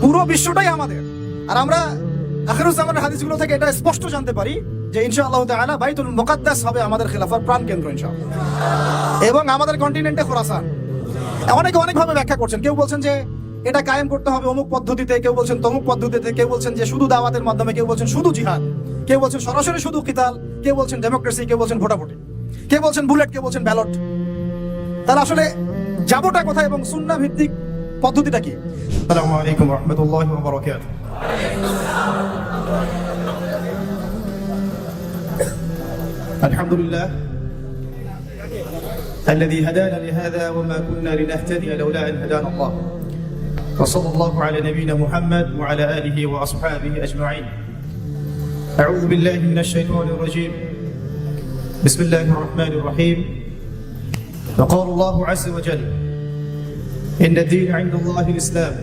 পুরো বিশ্বটাই আমাদের। আর আমরা আখিরুজ্জামানের হাদিসগুলো থেকে এটা স্পষ্ট জানতে পারি যে ইনশাআল্লাহ তাআলা বাইতুল মুকাদ্দাস হবে আমাদের খেলাফার প্রাণ কেন্দ্র ইনশাআল্লাহ, এবং আমাদের কন্টিনেন্টে খোরাসান। অনেকে অনেকভাবে ব্যাখ্যা করছেন। কেউ বলছেন যে এটা কায়েম করতে হবে অমুক পদ্ধতিতে, কেউ বলছেন তমুক পদ্ধতিতে, কেউ বলছেন যে শুধু দাওয়াতের মাধ্যমে, কেউ বলছেন শুধু জিহাদ, কেউ বলছেন সরাসরি শুধু কিতাল, কেউ বলছেন ডেমোক্রেসি, কেউ বলছেন ভোটাভুটি, কেউ বলছেন বুলেট, কেউ বলছেন ব্যালট। তাহলে আসলে যাবোটা কোথায় এবং সুন্নাহ ভিত্তিক পদ্ধতিটা কি? আসসালামু আলাইকুম ওয়া রাহমাতুল্লাহি ওয়া বারাকাতুহু। আলহামদুলিল্লাহ الذي هدانا لهذا وما كنا لنهتدي لولا أن هدانا الله وصلى الله على نبينا محمد وعلى آله وأصحابه أجمعين. أعوذ بالله من الشيطان الرجيم. بسم الله الرحمن الرحيم. وقال الله عز وجل إن الدين عند الله الإسلام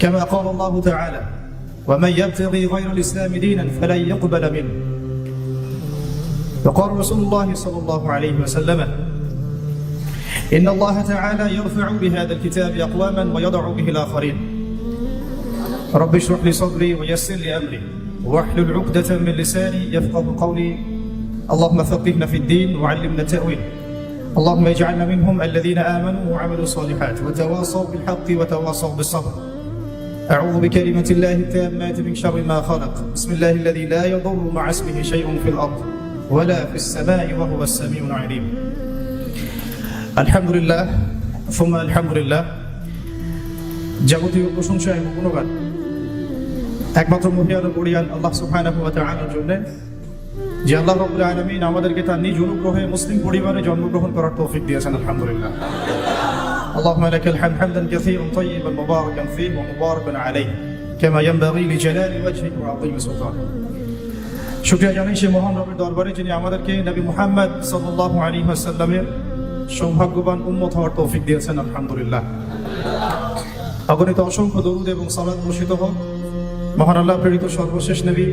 كما قال الله تعالى ومن يبتغي غير الإسلام دينا فلن يقبل منه. وقال رسول الله صلى الله عليه وسلم إن الله تعالى يرفع بهذا الكتاب أقواما ويضع به الآخرين. رب اشرح لي صدري ويسر لي أمري واحلل عقدة من لساني يفقه قولي. اللهم فقهنا في الدين وعلمنا التأويل. اللهم اجعلنا منهم الذين آمنوا وعملوا الصالحات وتواصوا بالحق وتواصوا بالصبر. أعوذ بكلمة الله التامات من شر ما خلق. بسم الله الذي لا يضر مع اسمه شيء في الأرض ولا في السماء وهو السميع العليم. الحمد لله ثم الحمد لله. যাবতীয় প্রশংসা এবং গুণগান একমাত্র মহিয়ান ও বড়িয়ান আল্লাহ সুবহানাহু ওয়া তাআলার জন্য, যে আল্লাহ রাব্বুল আলামিন আমাদেরকে তার নিজ অনুগ্রহে মুসলিম পরিবারে জন্মগ্রহণ করার তৌফিক দিয়েছেন। আলহামদুলিল্লাহ। আল্লাহুম্মা লাকাল হামদ হামদান কাসীরান তাইয়িবান মুবারাকান ফীহি ওয়া মুবারাকান আলাইহি কামা ইয়ানবাগী লিজালালি ওয়াজহিহি ওয়া আযীমি সুলতানিহি। শুকরিয়া জানাই সে মহান রবের দরবারে যিনি আমাদেরকে নবী মুহাম্মদ সাল্লাল্লাহু আলাইহি ওয়াসাল্লামের সৌভাগ্যবান উম্মত হওয়ার তৌফিক দিয়েছেন। আলহামদুলিল্লাহ। অগণিত অসংখ্য দরুদ এবং সালাত বর্ষিত হোক মহান আল্লাহ প্রেরিত সর্বশেষ নবী,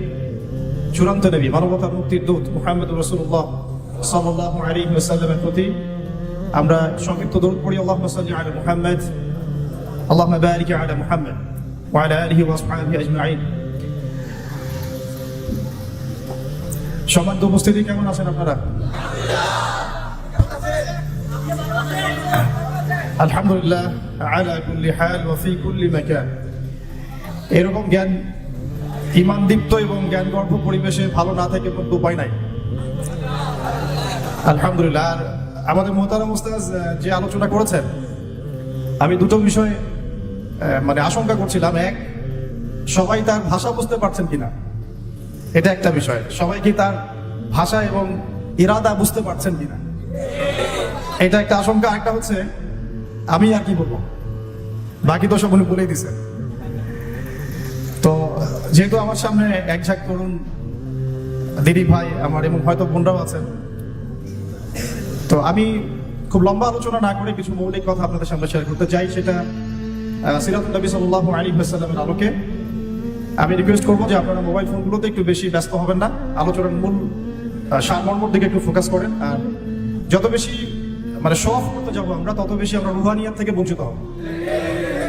চূড়ান্ত নবী, মানবতার মুক্তির দূত মুহাম্মদুর রাসূলুল্লাহ সাল্লাল্লাহু আলাইহি ওয়াসাল্লামের প্রতি। আমরা সংক্ষিপ্ত দরুদ পড়ি। আল্লাহুম্মা সাল্লি আলা মুহাম্মদ, আল্লাহুম্মা বারিক আলা মুহাম্মদ ওয়া আলা আলিহি ওয়া আসহাবিহি আজমাইন। সম্মানিত উপস্থিতি, কেমন আছেন আপনারা? আলহামদুলিল্লাহ আলা কুল্লি হাল ওয়া ফি কুল্লি মাকান। এরকম জ্ঞান ঈমান দীপ্ত এবং জ্ঞান গর্ভ পরিবেশে ভালো না থেকে কোনো উপায় নাই। আলহামদুলিল্লাহ। আর আমাদের মোহতারাম উস্তাদ যে আলোচনা করেছেন, আমি দুটো বিষয় মানে আশঙ্কা করছিলাম। এক, সবাই তার ভাষা বুঝতে পারছেন কিনা, এটা একটা বিষয়। সবাই কি তার ভাষা এবং ইরাদা বুঝতে পারছেন কিনা, এটা একটা আশঙ্কা। একটা হচ্ছে আমি আর কি বলবো, বাকি তো সব উনি বলেই দিছে। তো যেহেতু আমার সামনে এক ঝাঁক তরুণ দিদি ভাই আমার এবং হয়তো বোনরাও আছেন, তো আমি খুব লম্বা আলোচনা না করে কিছু মৌলিক কথা আপনাদের সামনে শেয়ার করতে চাই। সেটা সিরাতুন নবী সাল্লাল্লাহু আলাইহি ওয়াসাল্লামের আলোকে। আমি রিকোয়েস্ট করবো যে আপনারা মোবাইল ফোনগুলোতে একটু বেশি ব্যস্ত হবেন না, আলোচনার মূল সারমর্মের দিকে একটু ফোকাস করেন। আর যত বেশি মানে শো অফ করতে যাবো আমরা, তত বেশি আমরা রুহানিয়াত থেকে বঞ্চিত হব।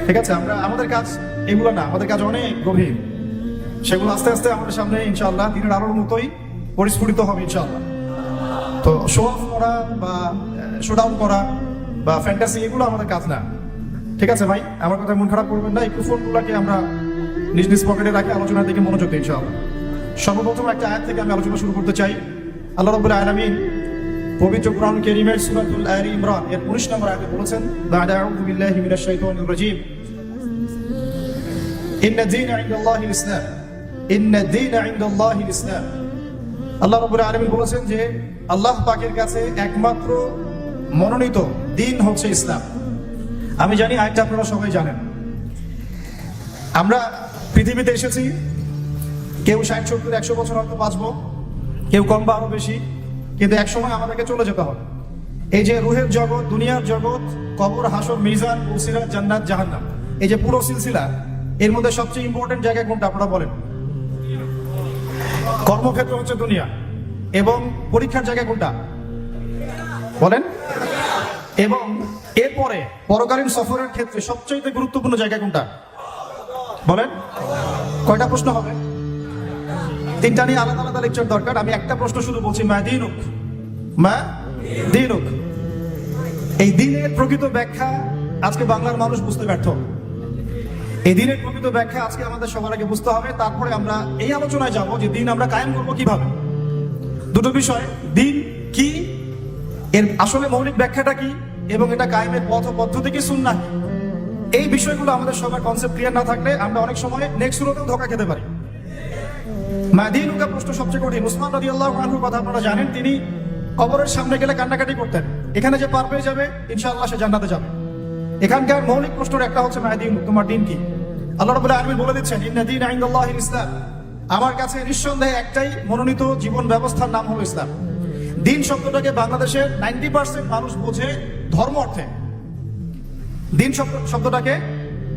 ঠিক আছে? আমাদের কাজ এগুলো না, আমাদের কাজ অনেক গভীর। সেগুলো আস্তে আস্তে আমাদের সামনে ইনশাআল্লাহ দিনের আলোর মতোই পরিস্ফুটিত হবে ইনশাআল্লাহ। তো শো অফ করা বা শো ডাউন করা বা ফ্যান্টাসি, এগুলো আমাদের কাজ না। ঠিক আছে ভাই? আমার কথা মন খারাপ করবেন না। একটু ফোনগুলোকে আমরা নিজ নিজ পকেটে রাখে আলোচনার দিকে মনোযোগ দিই ইনশাআল্লাহ। সর্বপ্রথম একটা আয়াত থেকে আমি আলোচনা শুরু করতে চাই। আল্লাহ রাব্বুল আলামিন পবিত্র কুরআন কারীমের সূরাতুল আলি ইমরান এর 19 নম্বর আয়াতে বলেছেন, বা'দা আউযু বিল্লাহি মিনাশ শাইতানির রাজীম, ইন্নাদ দীনা ইনদাল্লাহিল ইসলাম, ইন্নাদ দীনা ইনদাল্লাহিল ইসলাম। আল্লাহ রাব্বুল আলামিন বলেছেন যে আল্লাহ পাকের কাছে একমাত্র মনোনীত দিন হচ্ছে ইসলাম। আমি জানি আয়াতটা আপনারা সবাই জানেন। আমরা পৃথিবীতে এসেছি, কেউ 60, 70, 100 বছর হয়তো বাঁচবো, কেউ কম বা আরো বেশি, কিন্তু এক সময় আমাদেরকে চলে যেতে হবে। এই যে রুহের জগৎ, দুনিয়ার জগৎ, কবর, হাসর, মিজান, পুলসিরাত, জান্নাত, জাহান্নাম, এই যে পুরো সিলসিলা, এর মধ্যে সবচেয়ে ইম্পর্টেন্ট জায়গা কোনটা আপনারা বলেন? কর্মক্ষেত্র হচ্ছে দুনিয়া। এবং পরীক্ষার জায়গা কোনটা বলেন? এবং এরপরে পরকালীন সফরের ক্ষেত্রে সবচেয়ে গুরুত্বপূর্ণ জায়গা কোনটা? বলেন কয়টা প্রশ্ন হবে? তিনটা নিয়ে আলাদা আলাদা লেকচার দরকার। আমি একটা প্রশ্ন শুধু বলছি, মা দিনুক, মা দিনুক। এই দিনের প্রকৃত ব্যাখ্যা আজকে বাংলার মানুষ বুঝতে ব্যর্থ। এই দিনের প্রকৃত ব্যাখ্যা আজকে আমাদের সবার আগে বুঝতে হবে, তারপরে আমরা এই আলোচনায় যাব যে দিন আমরা কায়েম করবো কিভাবে। দুটো বিষয়, দিন কি, এর আসলে মৌলিক ব্যাখ্যাটা কি, এবং এটা কায়েমের পথ ও পদ্ধতি কি, সুন্নাহ কি। এই বিষয়গুলো আমাদের সবার কনসেপ্ট ক্লিয়ার না থাকলে আমরা অনেক সময় নেক্সট সুরতেও ধোঁকা খেতে পারি। মাদিনুকা প্রশ্ন সবচেয়ে কঠিন। উসমান রাদিয়াল্লাহু আনহুর কথা আপনারা জানেন, তিনি কবরের সামনে গেলে কান্নাকাটি করতেন। এখানে যে পার পেয়ে যাবে ইনশাআল্লাহ সে জান্নাতে যাবে। এখানকার মৌলিক প্রশ্নের একটা হচ্ছে মাদিনুক, তোমার দিন কি? আল্লাহ রাব্বুল আলামিন বলে দিচ্ছেন, ইন্না দীনা ইনদাল্লাহিল ইসলাম, আমার কাছে নিঃসন্দেহে একটাই মনোনীত জীবন ব্যবস্থার নাম হলো ইসলাম। দিন শব্দটাকে বাংলাদেশের 90% মানুষ বোঝে ধর্ম অর্থে। দিন শব্দটাকে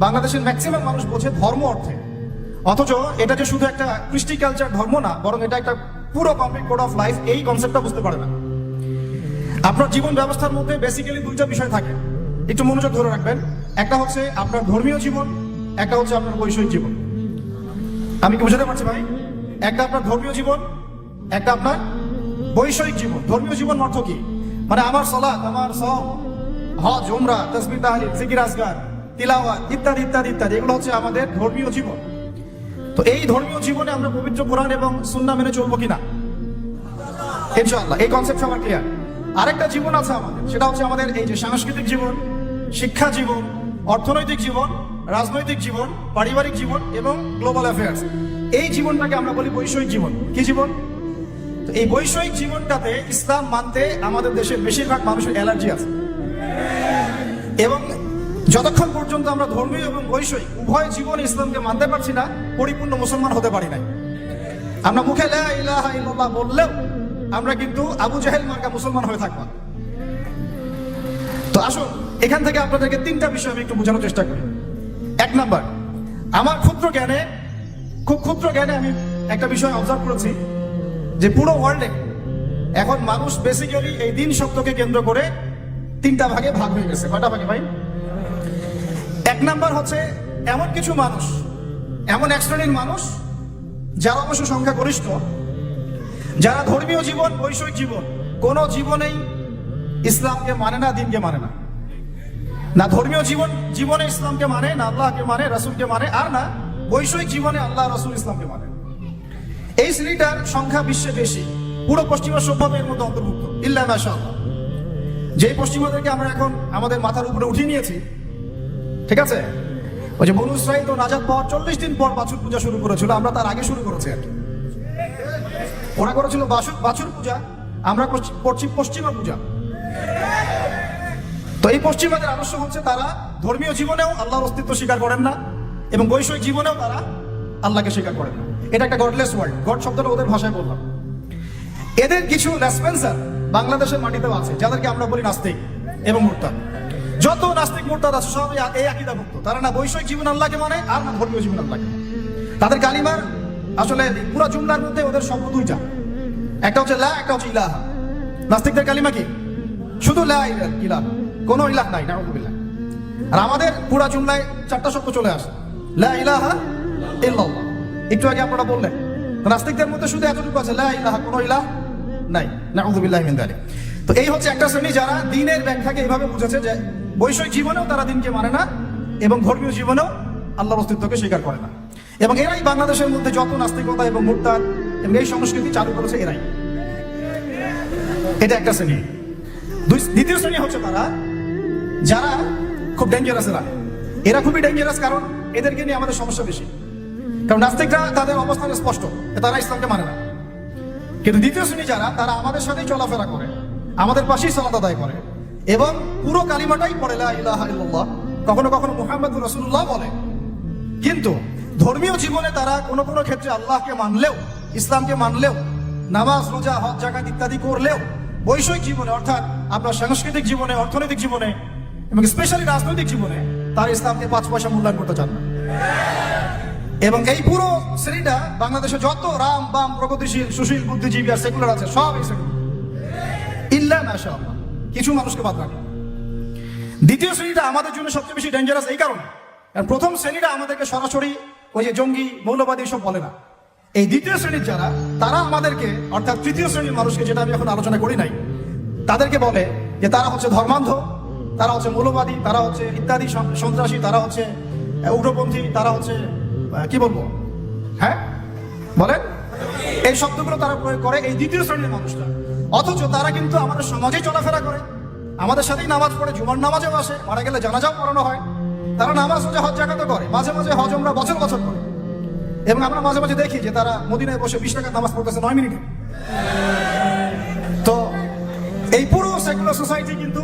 বাংলাদেশের ম্যাক্সিমাম মানুষ বোঝে ধর্ম অর্থে, অথচ এটা যে শুধু একটা কৃষ্টি কালচার ধর্ম না, বরং এটা একটা পুরো কমপ্লিট কোড অফ লাইফ। এই কনসেপ্টটা বুঝতে পারে না। আপনার জীবন ব্যবস্থার মধ্যে বেসিক্যালি দুইটা বিষয় থাকে, একটু মনোযোগ ধরে রাখবেন। একটা হচ্ছে আপনার ধর্মীয় জীবন, একটা হচ্ছে আপনার বৈষয়িক জীবন। আমি কি বুঝাতে পারছি ভাই? একটা আপনার ধর্মীয় জীবন, একটা আপনার বৈষয়িক জীবন। ধর্মীয় জীবন অর্থ কি? মানে আমার সালাত, আমার সওম, হজ, উমরা, তাসবিহ, তাহলিল, জিকির, আজকার, তিলাওয়াত ইত্যাদি ইত্যাদি ইত্যাদি, এগুলো হচ্ছে আমাদের ধর্মীয় জীবন। তো এই ধর্মীয় জীবনে আমরা পবিত্র কোরআন এবং সুন্নাহ মেনে চলবো কিনা, ইনশাআল্লাহ এই কনসেপ্ট সবার ক্লিয়ার। আরেকটা জীবন আছে আমাদের, সেটা হচ্ছে আমাদের এই যে সাংস্কৃতিক জীবন, শিক্ষা জীবন, অর্থনৈতিক জীবন, রাজনৈতিক জীবন, পারিবারিক জীবন এবং গ্লোবাল অ্যাফেয়ার্স। এই জীবনটাকে আমরা বলি বৈষয়িক জীবন। কি জীবন? তো এই বৈষয়িক জীবনটাতে ইসলাম মানতে আমাদের দেশের বেশিরভাগ মানুষের অ্যালার্জি আছে, এবং যতক্ষণ পর্যন্ত আমরা ধর্মীয় এবং বৈষয়িক উভয় জীবন ইসলামকে মানতে পারছি না, পরিপূর্ণ মুসলমান হতে পারি নাই। আমরা মুখে লা ইলাহা ইল্লাল্লাহ বললেও আমরা কিন্তু আবু জাহেল মার্কা মুসলমান হয়ে থাকবো। তো আসুন এখান থেকে আপনাদেরকে তিনটা বিষয় আমি একটু বোঝানোর চেষ্টা করি। এক নাম্বার, আমার খুব ক্ষুদ্র জ্ঞানে আমি একটা বিষয় অবজার্ভ করেছি যে পুরো ওয়ার্ল্ডে এখন মানুষ বেসিক্যালি এই দিন শব্দকে কেন্দ্র করে তিনটা ভাগে ভাগ হয়ে গেছে। কয়টা ভাগে ভাই? এক নাম্বার হচ্ছে এমন কিছু মানুষ, এমন এক শ্রেণীর মানুষ যারা অবশ্য সংখ্যা গরিষ্ঠ, যারা ধর্মীয় জীবন, বৈষয়িক জীবন কোনো জীবনেই ইসলামকে মানে না, দিনকে মানে না। না ধর্মীয় জীবনে ইসলামকে মানে, না আল্লাহকে মানে, রাসূলকে মানে, আর না বৈষয়িক জীবনে আল্লাহ, রাসূল, ইসলামকে মানে। এই শ্রেণীটার সংখ্যা বিশ্বে বেশি, পুরো পশ্চিমা সভ্যতা এর মধ্যে অন্তর্ভুক্ত, ইল্লা মাশাআল্লাহ। যে পশ্চিমাদেরকে আমরা এখন আমাদের মাথার উপরে উঠিয়ে নিয়েছি, ঠিক আছে, ওই যে বনু ইসরাঈল তো নাজাত পাওয়ার 40 দিন পর বাছুর পূজা শুরু করেছিল, আমরা তার আগে শুরু করেছি আর কি। ওরা করেছিল বাছুর পূজা, আমরা করছি পশ্চিমা পূজা। তো এই পশ্চিমাদের আদর্শ হচ্ছে তারা ধর্মীয় জীবনেও আল্লাহর অস্তিত্ব স্বীকার করেন না, এবং বৈষয়িক জীবনেও তারা আল্লাহকে স্বীকার করেন না। এটা একটা গডলেস ওয়ার্ল্ড। গড শব্দটা ওদের ভাষায় বললাম। এদের কিছু লেসপেন্সার বাংলাদেশের মাটিতেও আছে, যাদেরকে আমরা বলি নাস্তিক এবং মুরতাদ। যত নাস্তিক মুরতাদ আছে সব এই আকীদাভুক্ত। তারা না বৈষয়িক জীবন আল্লাহকে মানে, আর না ধর্মীয় জীবন আল্লাহকে মানে। তাদের কালিমার আসলে পুরো জুমলার মধ্যে ওদের শব্দ দুইটা, একটা হচ্ছে লা, একটা হচ্ছে ইলাহা। নাস্তিকদের কালিমা কি? শুধু লা ইলাহা, কোনো ইলাহ নাই, নাউযুবিল্লাহ। আর আমাদের পুরো জুমলায় চারটা শব্দ চলে আসে, লা ইলাহা ইল্লাল্লাহ। একটু আগে আপনারা বললেন নাস্তিকদের মধ্যে শুধু এতটুকু আছে, লা ইলাহা, কোনো ইলাহ নাই, নাউযুবিল্লাহি মিন যালিক। তো এই হচ্ছে একটা শ্রেণী যারা দ্বীনের ব্যাখ্যাকে এইভাবে বুঝেছে যে বৈষয়িক জীবনেও তারা দ্বীনকে মানে না, এবং ধর্মীয় জীবনেও আল্লাহর অস্তিত্বকে স্বীকার করে না। এবং এরাই বাংলাদেশের মধ্যে যত নাস্তিকতা এবং মুরতাদ এবং এই সংস্কৃতি চালু করেছে এরাই। এটা একটা শ্রেণী। দ্বিতীয় শ্রেণী হচ্ছে তারা যারা খুব ডেঞ্জারাস। এরা খুবই ডেঞ্জারাস, কারণ এদেরকে নিয়ে আমাদের সমস্যা বেশি। কারণ নাস্তিকরা তাদের অবস্থান স্পষ্ট, তারা ইসলামকে মানে না। কিন্তু দ্বিতীয় শ্রেণী যারা, তারা আমাদের সাথেই চলাফেরা করে, আমাদের পাশেই সালাত আদায় করে, এবং পুরো কালিমাটাই পড়ে লা ইলাহা ইল্লাল্লাহ, কখনো কখনো মুহাম্মদুর রাসূলুল্লাহ বলে। কিন্তু ধর্মীয় জীবনে তারা কোনো কোনো ক্ষেত্রে আল্লাহকে মানলেও, ইসলামকে মানলেও, নামাজ, রোজা, হজ, যাকাত ইত্যাদি করলেও বৈষয়িক জীবনে, অর্থাৎ আপনার সাংস্কৃতিক জীবনে, অর্থনৈতিক জীবনে এবং স্পেশালি রাজনৈতিক জীবনে তারা ইসলামকে 5 পয়সা মূল্যায়ন করতে চান না। এবং এই পুরো শ্রেণীটা বাংলাদেশে যত রাম বাম প্রগতিশীল সুশীল বুদ্ধিজীবী আর সেকুলার আছে সব এই শ্রেণী, ইল্লা মাশাআল্লাহ, কিছু মানুষকে বাদ রাখে। দ্বিতীয় শ্রেণীটা আমাদের জন্য সবচেয়ে বেশি ডেঞ্জারাস এই কারণে, কারণ প্রথম শ্রেণীটা আমাদেরকে সরাসরি ওই যে জঙ্গি মৌলবাদী সব বলে না। এই দ্বিতীয় শ্রেণীর যারা, তারা আমাদেরকে, অর্থাৎ তৃতীয় শ্রেণীর মানুষকে, যেটা আমি এখন আলোচনা করি নাই, তাদেরকে বলে যে তারা হচ্ছে ধর্মান্ধ, তারা হচ্ছে মৌলবাদী, তারা হচ্ছে ইত্যাদি সন্ত্রাসী, তারা হচ্ছে উগ্রপন্থী, তারা হচ্ছে কি বলবো, হ্যাঁ বলেন, এই শব্দগুলো তারা প্রয়োগ করে এই দ্বিতীয় শ্রেণীর মানুষরা। অথচ তারা কিন্তু আমাদের সমাজেই চলাফেরা করে, আমাদের সাথেই নামাজ পড়ে, জুমার নামাজেও আসে, মারা গেলে জানাজাও পড়ানো হয়। তারা নামাজ হচ্ছে হজ জাকাতও করে, মাঝে মাঝে হজ আমরা বছর বছর করে। এবং আমরা মাঝে মাঝে দেখি যে তারা মদিনায় বসে 20 টাকার নামাজ পড়তেছে 9 মিনিটে। তো এই পুরো সেকুলার সোসাইটি কিন্তু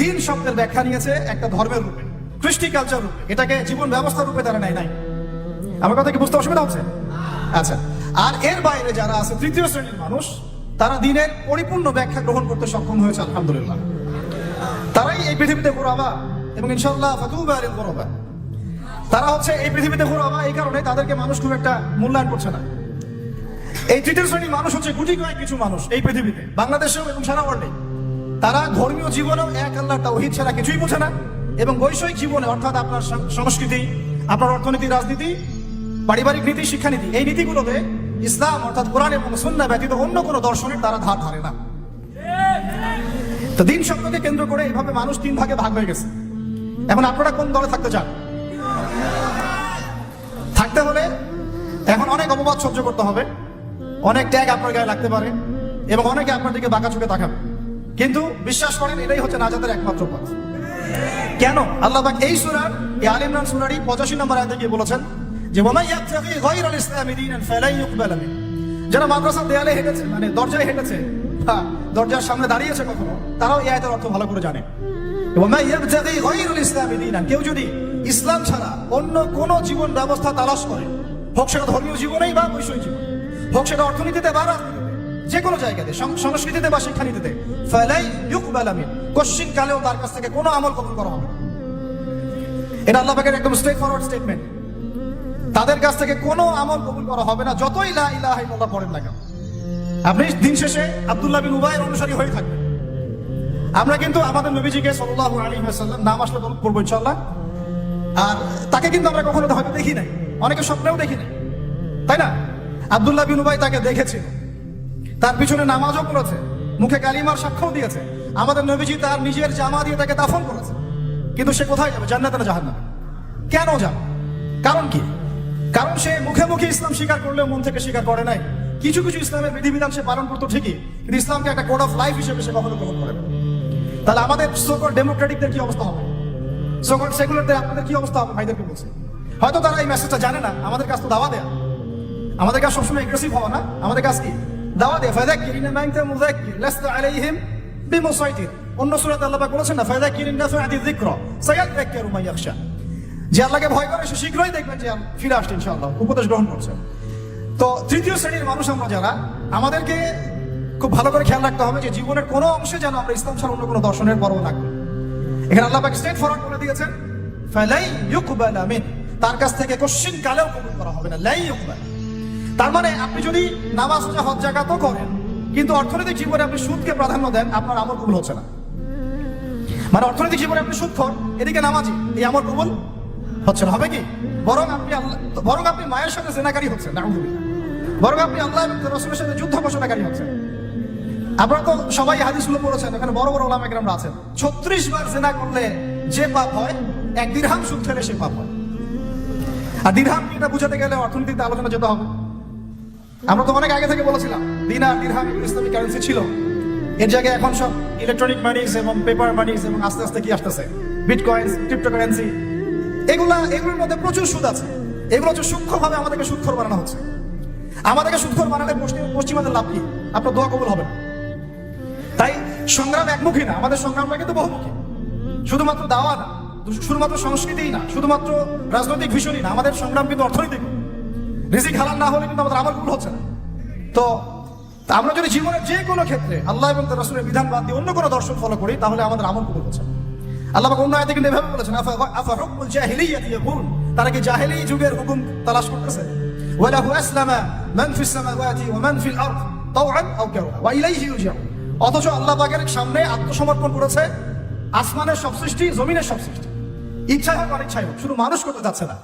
দিন শব্দের ব্যাখ্যা নিয়েছে একটা ধর্মের রূপে, কৃষ্টি কালচার রূপে, এটাকে জীবন ব্যবস্থার রূপে তারা নেয় নাই। আমার কথা কি বুঝতে অসুবিধা হচ্ছে? আচ্ছা, আর এর বাইরে যারা আছে তৃতীয় শ্রেণীর মানুষ, তারা দিনের পরিপূর্ণ ব্যাখ্যা গ্রহণ করতে সক্ষম হয়েছে, আলহামদুলিল্লাহ। তারাই এই পৃথিবীতে গুরাবা, এবং ইনশাআল্লাহ ফাতুবা আলিল গুরাবা। তারা হচ্ছে এই পৃথিবীতে গুরাবা এই কারণে তাদেরকে মানুষ খুব একটা মূল্যায়ন করছে না। এই তৃতীয় শ্রেণীর মানুষ হচ্ছে গুটি কয়েক কিছু মানুষ এই পৃথিবীতে, বাংলাদেশেও এবং সারা ওয়ার্ল্ডে। তারা ধর্মীয় জীবনেও এক আল্লাহর তাওহীদ ছাড়া কিছুই বোঝে না, এবং বৈষয়িক জীবনে, অর্থাৎ আপনার সংস্কৃতি, আপনার অর্থনীতি, রাজনীতি, পারিবারিক নীতি, শিক্ষানীতি, এই নীতিগুলোতে ইসলাম অর্থাৎ কোরআন এবং সুন্নাহ ব্যতীত অন্য কোনো দর্শনের তারা ধার ধারে না। তো দিন শব্দকে কেন্দ্র করে এইভাবে মানুষ 3 ভাগে ভাগ হয়ে গেছে। এখন আপনারা কোন দলে থাকতে চান? থাকতে হলে এখন অনেক অপবাদ সহ্য করতে হবে, অনেক ট্যাগ আপনার গায়ে লাগতে পারে, এবং অনেকে আপনার দিকে বাঁকা চোখে তাকাবে, কিন্তু বিশ্বাস করেন এটাই হচ্ছে নাজাতের একমাত্র পথ। কেন? আল্লাহ পাক এই সূরার, এই আলে ইমরান সূরারই 85 নম্বর আয়াতে গিয়ে বলেছেন যে ওয়ামান ইয়াবতাগি গায়রাল ইসলামি দীনান ফালান ইউকবালা মিন। যারা মাদ্রাসার দেয়ালে হেঁটেছে, মানে দরজায় হেঁটেছে, দরজার সামনে দাঁড়িয়েছে কখনো, তারাও এই আয়াতের অর্থ ভালো করে জানে। ওয়ামান ইয়াবতাগি গায়রাল ইসলামি দীনান, কেউ যদি ইসলাম ছাড়া অন্য কোনো জীবন ব্যবস্থা তালাশ করে, হোক সেটা ধর্মীয় জীবনেই বা বৈষয়িক জীবনে, হোক সেটা অর্থনীতিতে বা রাজনীতিতে, যে কোনো জায়গাতে, সংস্কৃতিতে বা শিক্ষানীতিতে, ফালাই ইউকবালা মিন, কোশ্চিন কালেও তার কাছ থেকে কোনো আমল কবুল করা হবে না। এটা আল্লাহ পাকের একদম স্ট্রেট ফরওয়ার্ড স্টেটমেন্ট। তাদের কাছ থেকে কোনো আমল কবুল করা হবে না, যতই লা ইলাহা ইল্লাল্লাহ পড়েন না কেন। আপনি দিন শেষে আব্দুল্লাহ বিন উবাইয়ের অনুসারী হয়ে থাকবেন। আমরা কিন্তু আমাদের নবীজিকে সাল্লাল্লাহু আলাইহি ওয়াসাল্লাম, নাম আসলে পড়বো ইনশাআল্লাহ, আর তাকে কিন্তু আমরা কখনো হয়তো দেখি নাই, অনেকে স্বপ্নেও দেখি নাই, তাই না? আব্দুল্লাহ বিন উবাই তাকে দেখেছিল, তার পিছনে নামাজও পড়েছে, মুখে কালিমার সাক্ষ্য দিয়েছে। আমাদের নবীজি তার নিজের জামা দিয়ে তাকে দাফন করেছে, কিন্তু সে কোথায় যাবে? জান্নাতে না জাহান্নামে? কেন যাবে? কারণ কি? কারণ সে মুখে মুখে ইসলাম স্বীকার করলেও মন থেকে স্বীকার করে নাই। কিছু কিছু ইসলামের বিধিবিধান সে পালন করতো ঠিকই, কিন্তু ইসলামকে একটা কোড অফ লাইফ হিসেবে সে কখনো গ্রহণ করে না। তাহলে আমাদের সোকল ডেমোক্রেটিকদের কি অবস্থা হবে? সোকল সেকুলারদের আপনাদের কি অবস্থা হবে? ভাইদেরকে বলছে, হয়তো তারা এই মেসেজটা জানে না। আমাদের কাজ তো দাওয়া দেয়া, আমাদের কাজ সবসময় এগ্রেসিভ হওয়া না, আমাদের কাজ কি? দাওয়া দেয়া। ফাযাক্কির ইন্নামা আনতা মুযাক্কির লাস্তা আলাইহিম বিমুসাইতির। অন্য সূরাতে আল্লাহ পাক বলেছেন না, ফাযাক্কির ইন নাফআতি যিকরা সায়াযাক্কারু মান ইয়াখশা। যে আল্লাহকে ভয় করে সে শীঘ্রই দেখবেন যে ফিরে আসছে ইনশাআল্লাহ, উপদেশ গ্রহণ করছে। তো তৃতীয় শ্রেণীর মানুষ আমরা যারা, আমাদেরকে খুব ভালো করে খেয়াল রাখতে হবে যে জীবনের কোনো অংশে যেন আমরা ইসলাম ছাড়া অন্য কোনো দর্শনের পরোয়া না করি। এখানে আল্লাহ পাক স্ট্রেট ফরওয়ার্ড বলে দিয়েছেন, ফালাই ইউকবালা মিন, তার কাছ থেকে কোশ্চিন কালেও কবুল করা হবে না। লাই ইউকবাল, তার মানে আপনি যদি নামাজ রোজা হজ যাকাতও করেন, কিন্তু অর্থনৈতিক জীবনে আপনি সুদকে প্রাধান্য দেন, আপনার আমল কবুল হচ্ছে না। মানে অর্থনৈতিক জীবনে আপনি সুদখোর, এদিকে নামাজি, এই আমল কবুল হচ্ছে না। হবে কি? বরং আপনি মায়ের সাথে জেনাকারী হচ্ছেন, নাউযুবিল্লাহ। বরং আপনি আল্লাহ এবং রাসূলের সাথে যুদ্ধ ঘোষণাকারী হচ্ছেন। আপনারা তো সবাই হাদিসগুলো পড়েছেন, এখানে বড় বড় ওলামা কেরামরা আছেন। 36 বার জিনা করলে যে পাপ হয়, 1 দিরহাম সুদ খেলে সে পাপ হয়। আর দিরহাম কি, এটা বুঝাতে গেলে অর্থনীতিতে আলোচনা যেতে হবে। আমরা তো অনেক আগে থেকে বলেছিলাম দিনার, দিরহাম ইসলামিক কারেন্সি ছিল। এর জায়গায় এখন সব ইলেকট্রনিক মানিজ এবং পেপার মানিজ, এবং আস্তে আস্তে কি আসতেছে, বিটকয়েন্স, ক্রিপ্টোকারেন্সি। এগুলোর মধ্যে প্রচুর সুদ আছে। এগুলো হচ্ছে সূক্ষ্মভাবে আমাদেরকে সুদখোর বানানো হচ্ছে। আমাদেরকে সুদখোর বানালে পশ্চিমাদের লাভ কি? আপনার দোয়া কবুল হবে না। তাই সংগ্রাম একমুখী না, আমাদের সংগ্রামটা কিন্তু বহুমুখী। শুধুমাত্র দাওয়া না, শুধুমাত্র সংস্কৃতিই না, শুধুমাত্র রাজনৈতিক ভীষণই না, আমাদের সংগ্রাম কিন্তু অর্থনৈতিক। রিজিক হালাল না হলে কিন্তু আমাদের আমল কবুল হচ্ছে না। তো আমরা যদি জীবনের যে কোনো ক্ষেত্রে আল্লাহ এবং তার রাসূলের বিধান বাদ দিয়ে অন্য কোনো দর্শন ফলো করি, তাহলে আমাদের আমল কবুল হচ্ছে না। আল্লাহ পাক অন্য আয়াতে কিন্তু এভাবে বলেছেন, আফা হুকমুল জাহিলিয়াতি ইয়াকুন, তারা কি জাহেলি যুগের হুকুম তালাশ করতেছে? ওয়ালাহু আসলামা মান ফিস সামাওয়াতি ওয়া মান ফিল আরদ তাওআন আও কারহা ওয়া ইলাইহি ইউরজাউন। অথচ আল্লাহ পাকের সামনে আত্মসমর্পণ করেছে আসমানের সব সৃষ্টি, জমিনের সব সৃষ্টি। ইচ্ছা হোক অনিচ্ছাই হোক, শুধু মানুষ করতে যাচ্ছে না,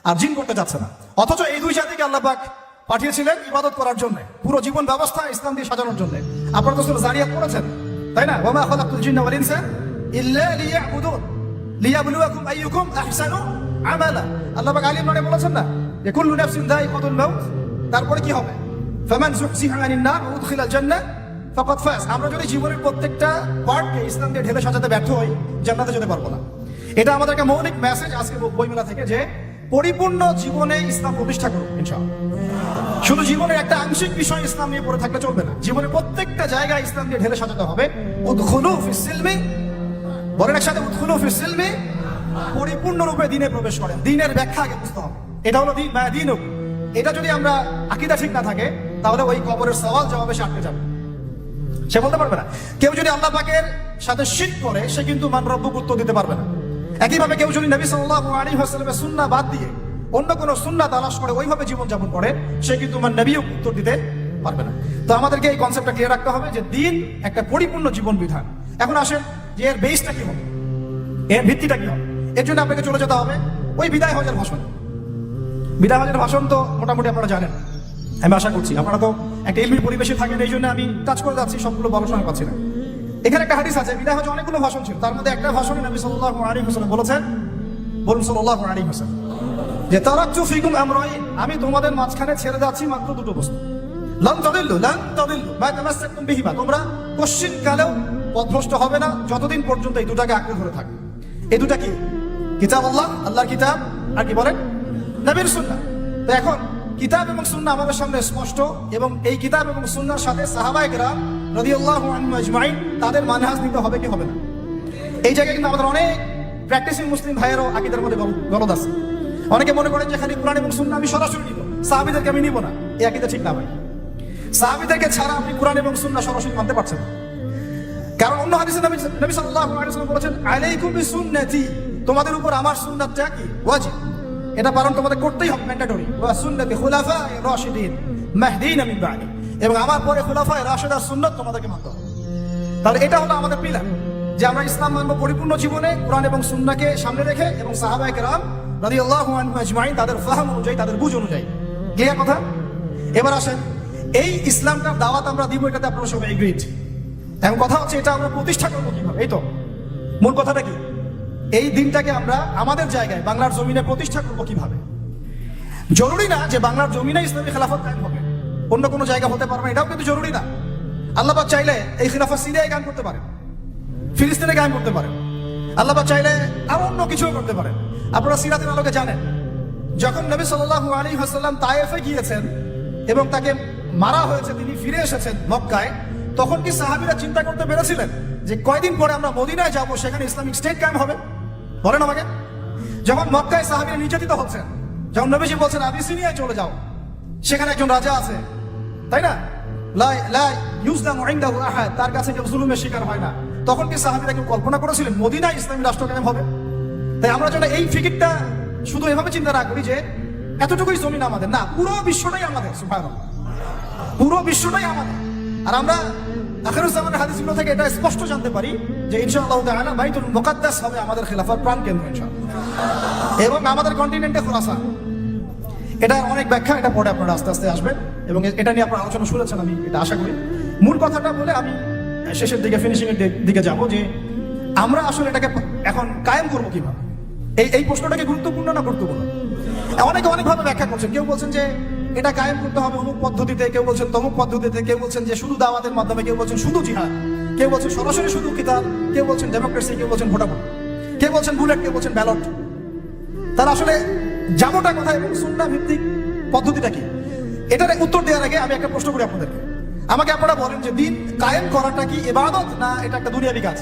আর জিন করতে যাচ্ছে না। অথচ এই দুই জাতিকে আল্লাহ পাক পাঠিয়েছিলেন ইবাদত করার জন্য, পুরো জীবন ব্যবস্থা ইসলাম দিয়ে সাজানোর জন্য। আপনারা তো সূরা যারিয়াত পড়েছেন, তাই না? ওয়া মা খালাকতুল জিন্না ওয়াল ইনসা ইল্লা লিয়াবুদুন লিয়াবলুয়াকুম আইয়ুকুম আহসানু আমালা। আল্লাহ পাক আলী ইমরানে বলেছেন না যে কুল্লু নাফসিন যায়িকাতুল মাউত, তারপরে কি হবে? ফামান যুহজিহা আনিন নার ওয়া উদখিলাল জান্নাহ ফাকাদ ফাজ। আমরা যদি জীবনের প্রত্যেকটা পার্টকে ইসলাম দিয়ে ঢেলে সাজাতে ব্যর্থ হই, জান্নাতে যেতে পারবো না। এটা আমাদেরকে মৌলিক মেসেজ আজকে বইমেলা থেকে, যে পরিপূর্ণ জীবনে ইসলাম প্রতিষ্ঠা করুন ইনশাআল্লাহ। শুধু জীবনের একটা আংশিক বিষয় ইসলাম নিয়ে পড়ে থাকলে চলবে না, জীবনের প্রত্যেকটা জায়গায় ইসলাম দিয়ে ঢেলে সাজাতে হবে। উদখুলু ফিস সিলমি, বলেন একসাথে, উদখুলু ফিস সিলমি, পরিপূর্ণরূপে দ্বীনে প্রবেশ করেন। দ্বীনের ব্যাখ্যা আগে বুঝতে হবে। এটা হলো দ্বীন, দ্বীনুক। এটা যদি আমরা আকীদা ঠিক না থাকে, তাহলে ওই কবরের সওয়াল জবাবে সে আটকে যাবে, সে বলতে পারবে না। কেউ যদি আল্লাহ পাকের সাথে শিরক করে, সে কিন্তু মান রব্বুক উত্তর দিতে পারবে না। একইভাবে কেউ যদি নবী সাল্লাল্লাহু আলাইহি ওয়াসাল্লামের সুন্নাহ বাদ দিয়ে অন্য কোন সুন্নাহ তালাশ করে ওইভাবে জীবন যাপন করে, সে কিন্তু মান নবীও উত্তর দিতে পারবে না। তো আমাদেরকে এই কনসেপ্টটা ক্লিয়ার রাখতে হবে যে দ্বীন একটা পরিপূর্ণ জীবন বিধান। এখন আসেন যে এর বেসটা কি হবে, এর ভিত্তিটা কি হবে। এর জন্য আপনাকে চলে যেতে হবে ওই বিদায় হজের ভাষণ। বিদায় হজের ভাষণ তো মোটামুটি আপনারা জানেন, আমি আশা করছি। আপনারা তো একটা ইলমি পরিবেশে থাকেন, এই জন্য আমি টাচ করে যাচ্ছি, সবগুলো বলার সময় পাচ্ছি না। এখানে একটা হাদিস আছে, বিদায় হজে অনেকগুলো ভাষণ ছিল, তার মধ্যে একটা ভাষণে নবী সাল্লাল্লাহু আলাইহি ওয়াসাল্লাম বলেছেন, বলুন সাল্লাল্লাহু আলাইহি ওয়াসাল্লাম, যে তারাকতু ফিকুম আমরাইন, আমি তোমাদের মাঝখানে ছেড়ে যাচ্ছি মাত্র দুটো বস্তু। লান তাদিল্লু মা তামাসসাকতুম বিহিমা, তোমরা কোশ্চিন কালেও পথভ্রষ্ট হবে না যতদিন পর্যন্ত এই দুটাকে আঁকড়ে ধরে থাকবে। এই দুটা কি? কিতাবুল্লাহ, আল্লাহর কিতাব, আর কি বলেন, নবীর সুন্নাহ। তো এখন কিতাব এবং সুন্নাহ আমাদের সামনে স্পষ্ট, এবং এই কিতাব এবং সুন্নাহর সাথে সাহাবায়ে কেরাম রাদিয়াল্লাহু আনহুম আজমাইন তাদের মানহাজ নিতে হবে কি হবে না। এই জায়গায় কিন্তু আমাদের অনেক প্র্যাকটিসিং মুসলিম ভাইয়েরও আকীদার মধ্যে গলদ আছে। অনেকে মনে করেন যে খালি কোরআন এবং সুন্নাহ আমি সরাসরি নিব, সাহাবীদেরকে আমি নিব না। এই আকীদা ঠিক না ভাই। সাহাবীদেরকে ছাড়া আপনি কোরআন এবং সুন্নাহ সরাসরি মানতে পারছেন না। কারণ অন্য হাদিসে নবী সাল্লাল্লাহু আলাইহি ওয়াসাল্লাম বলেছেন, আলাইকুম বিসুন্নতি, তোমাদের উপর আমার সুন্নাতটা কি ওয়াজিব, এটা পালন তোমাদের করতেই হবে, ম্যান্ডেটরি। ওয়া সুন্নতি খুলাফায়ে রাশিদিন মাহদিন মিন বাদি, এবং আমার পরে খুলাফায়ে রাশিদার সুন্নাত তোমাদেরকে মানতে হবে। তাহলে এটা হলো আমাদের পিলার, যে আমরা ইসলাম মানব পরিপূর্ণ জীবনে কোরআন এবং সুন্নাহকে সামনে রেখে, এবং সাহাবায়ে কেরাম রাদিয়াল্লাহু আনহুম আজমাইন তাদের ফাহম অনুযায়ী, তাদের বুঝ অনুযায়ী। ক্লিয়ার কথা? এবার আসেন, এই ইসলামটার দাওয়াত আমরা দিব, এটাতে আপনারা সবাই এগ্রিড। এখন কথা হচ্ছে এটা আমরা প্রতিষ্ঠা করবো কিভাবে। এই তো মূল কথাটা কি, এই দিনটাকে আমরা আমাদের জায়গায় বাংলার জমিনে প্রতিষ্ঠা করবো কিভাবে। জরুরি না যে বাংলার জমিনে ইসলামী খেলাফত কায়েম হবে, অন্য কোনো জায়গা হতে পারবে, এটাও কিন্তু জরুরি না। আল্লাহ পাক চাইলে এই খেলাফত সিরিয়ায় কায়েম করতে পারেন, ফিলিস্তিনে কায়েম করতে পারেন, আল্লাহ পাক চাইলে আর অন্য কিছুও করতে পারেন। আপনারা সিরাতের আলোকে জানেন, যখন নবী সাল্লাল্লাহু আলাইহি ওয়াসাল্লাম তায়েফে গিয়েছেন এবং তাকে মারা হয়েছে, তিনি ফিরে এসেছেন মক্কায়, তখন কি সাহাবীরা চিন্তা করতে পেরেছিলেন যে কয়দিন পরে আমরা মদিনায় যাব, সেখানে ইসলামিক স্টেট কায়েম হবে? বলেন আমাকে। যখন মক্কায় সাহাবীরা নির্যাতিত হচ্ছেন, যখন নবীজি বলছেন আবিসিনিয়ায় চলে যাও, সেখানে একজন রাজা আছে, তাই না, লা ইউজলামু ইনদাহু আহাদ, তার কাছে কেউ জুলুমের শিকার হয় না, তখন কি সাহাবীরা কেউ কল্পনা করেছিলেন মদিনায় ইসলামী রাষ্ট্র কায়েম হবে? তাই আমরা যেন এই ফিকিরটা শুধু এভাবে চিন্তা না করি যে এতটুকুই জমিন আমাদের, না, পুরো বিশ্বটাই আমাদের। সুবহানাল্লাহ, পুরো বিশ্বটাই আমাদের। আর আমরা আখিরুজ জামানের হাদিসগুলো থেকে এটা স্পষ্ট জানতে পারি যে ইনশাআল্লাহ তাআলা বাইতুল মুকাদ্দাস হবে আমাদের খেলাফার প্রাণকেন্দ্র ইনশাআল্লাহ, এবং আমাদের কন্টিনেন্টে খোরাসান। এটা অনেক ব্যাখ্যা, এটা পরে আপনারা আস্তে আস্তে আসবেন, এবং এটা নিয়ে আপনারা আলোচনা শুনেছেন, আমি এটা আশা করি। মূল কথাটা বলে আমি শেষের দিকে, ফিনিশিং এর দিকে যাব, যে আমরা আসলে এটাকে এখন কায়েম করবো কিভাবে। এই প্রশ্নটা কি গুরুত্বপূর্ণ না গুরুত্বপূর্ণ? অনেকে অনেকভাবে ব্যাখ্যা করছেন। কেউ বলছেন যে এটা কায়েম করতে হবে অমুক পদ্ধতিতে, কেউ বলছেন তমুক পদ্ধতিতে, কেউ বলছেন যে শুধু দাওয়াতের মাধ্যমে, কেউ বলছেন শুধু জিহাদ, কেউ বলছেন সরাসরি শুধু কিতাব, কেউ বলছেন ডেমোক্রেসি, কেউ বলছেন ভোটাভুটি, কেউ বলছেন বুলেট, কেউ বলছেন ব্যালট। তার আসলে যাবোটা কোথায় এবং সুন্নাহ ভিত্তিক পদ্ধতিটা কি, এটার উত্তর দেওয়ার আগে আমি একটা প্রশ্ন করি আপনাদেরকে। আমাকে আপনারা বলেন যে দিন কায়েম করাটা কি ইবাদত, না এটা একটা দুনিয়াবি কাজ?